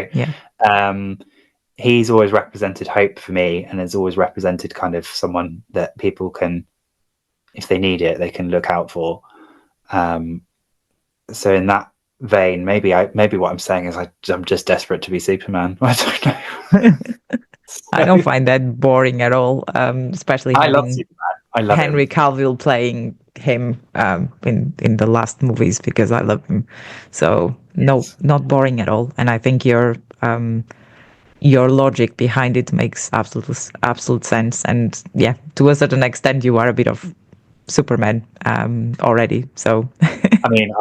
he's always represented hope for me, and has always represented kind of someone that people can, if they need it, they can look out for. So in that vein, maybe what I'm saying is I'm just desperate to be Superman. I don't know. I don't find that boring at all, especially I having love Superman. I love Henry him. Cavill playing him in the last movies, because I love him. So no, not boring at all. And I think your logic behind it makes absolute sense. And yeah, to a certain extent, you are a bit of Superman already. So I mean,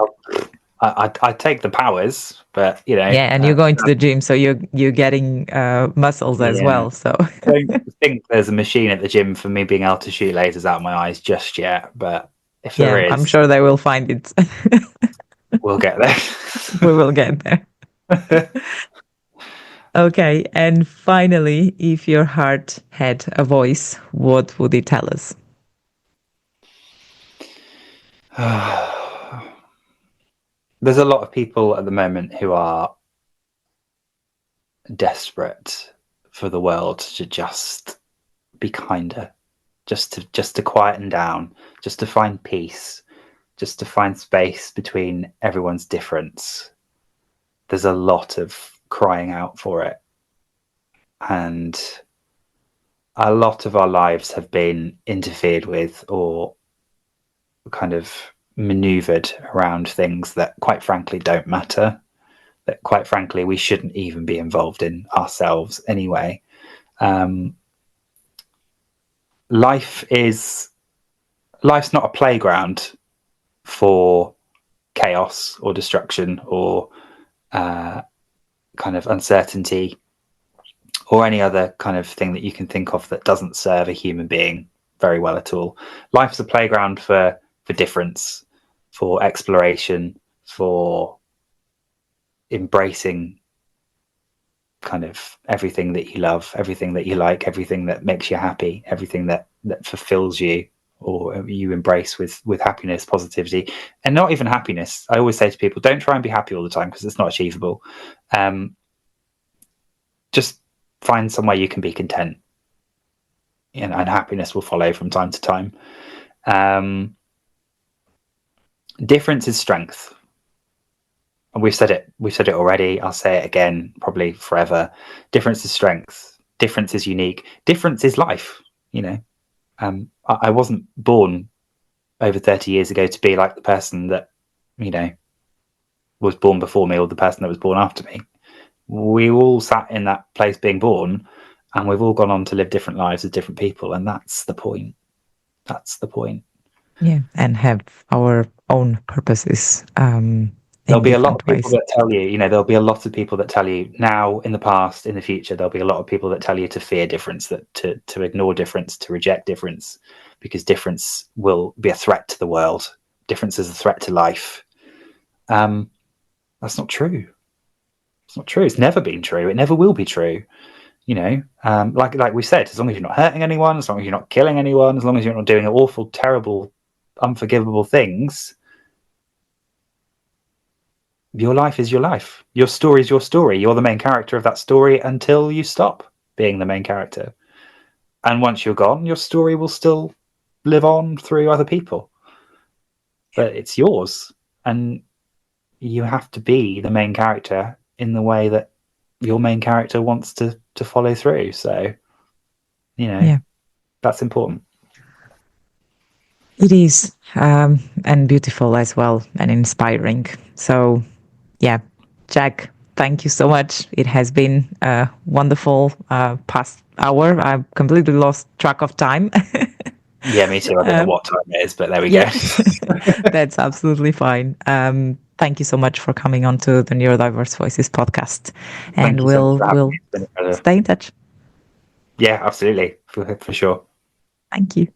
I take the powers, but yeah, and you're going to the gym, so you're getting muscles as well. So I don't think there's a machine at the gym for me being able to shoot lasers out of my eyes just yet. But if there is, I'm sure they will find it. we'll get there. We will get there. Okay, and finally, if your heart had a voice, what would it tell us? There's a lot of people at the moment who are desperate for the world to just be kinder, just to quieten down, just to find peace, just to find space between everyone's difference. There's a lot of crying out for it, and a lot of our lives have been interfered with or kind of maneuvered around things that quite frankly don't matter, that quite frankly we shouldn't even be involved in ourselves anyway. Life's not a playground for chaos or destruction or kind of uncertainty or any other kind of thing that you can think of that doesn't serve a human being very well at all. Life's a playground for difference, for exploration, for embracing kind of everything that you love, everything that you like, everything that makes you happy, everything that fulfills you or you embrace with happiness, positivity, and not even happiness. I always say to people, don't try and be happy all the time because it's not achievable. Just find somewhere you can be content, and happiness will follow from time to time. Difference is strength. And we've said it already. I'll say it again, probably forever. Difference is strength. Difference is unique. Difference is life. I wasn't born over 30 years ago to be like the person that, was born before me or the person that was born after me. We all sat in that place being born, and we've all gone on to live different lives with different people. And that's the point. That's the point. Yeah, and have our own purposes. There'll be a lot of people that tell you, there'll be a lot of people that tell you now, in the past, in the future, there'll be a lot of people that tell you to fear difference, that to ignore difference, to reject difference, because difference will be a threat to the world. Difference is a threat to life. That's not true. It's not true. It's never been true. It never will be true. Like we said, as long as you're not hurting anyone, as long as you're not killing anyone, as long as you're not doing awful, terrible, unforgivable things, your life is your life. Your story is your story. You're the main character of that story until you stop being the main character. And once you're gone, your story will still live on through other people. But it's yours. And you have to be the main character in the way that your main character wants to follow through. So, that's important. It is, and beautiful as well, and inspiring. So, yeah, Jack, thank you so much. It has been a wonderful past hour. I've completely lost track of time. Yeah, me too. I don't know what time it is, but there we go. That's absolutely fine. Thank you so much for coming on to the Neurodiverse Voices podcast, and we'll stay in touch. Yeah, absolutely, for sure. Thank you.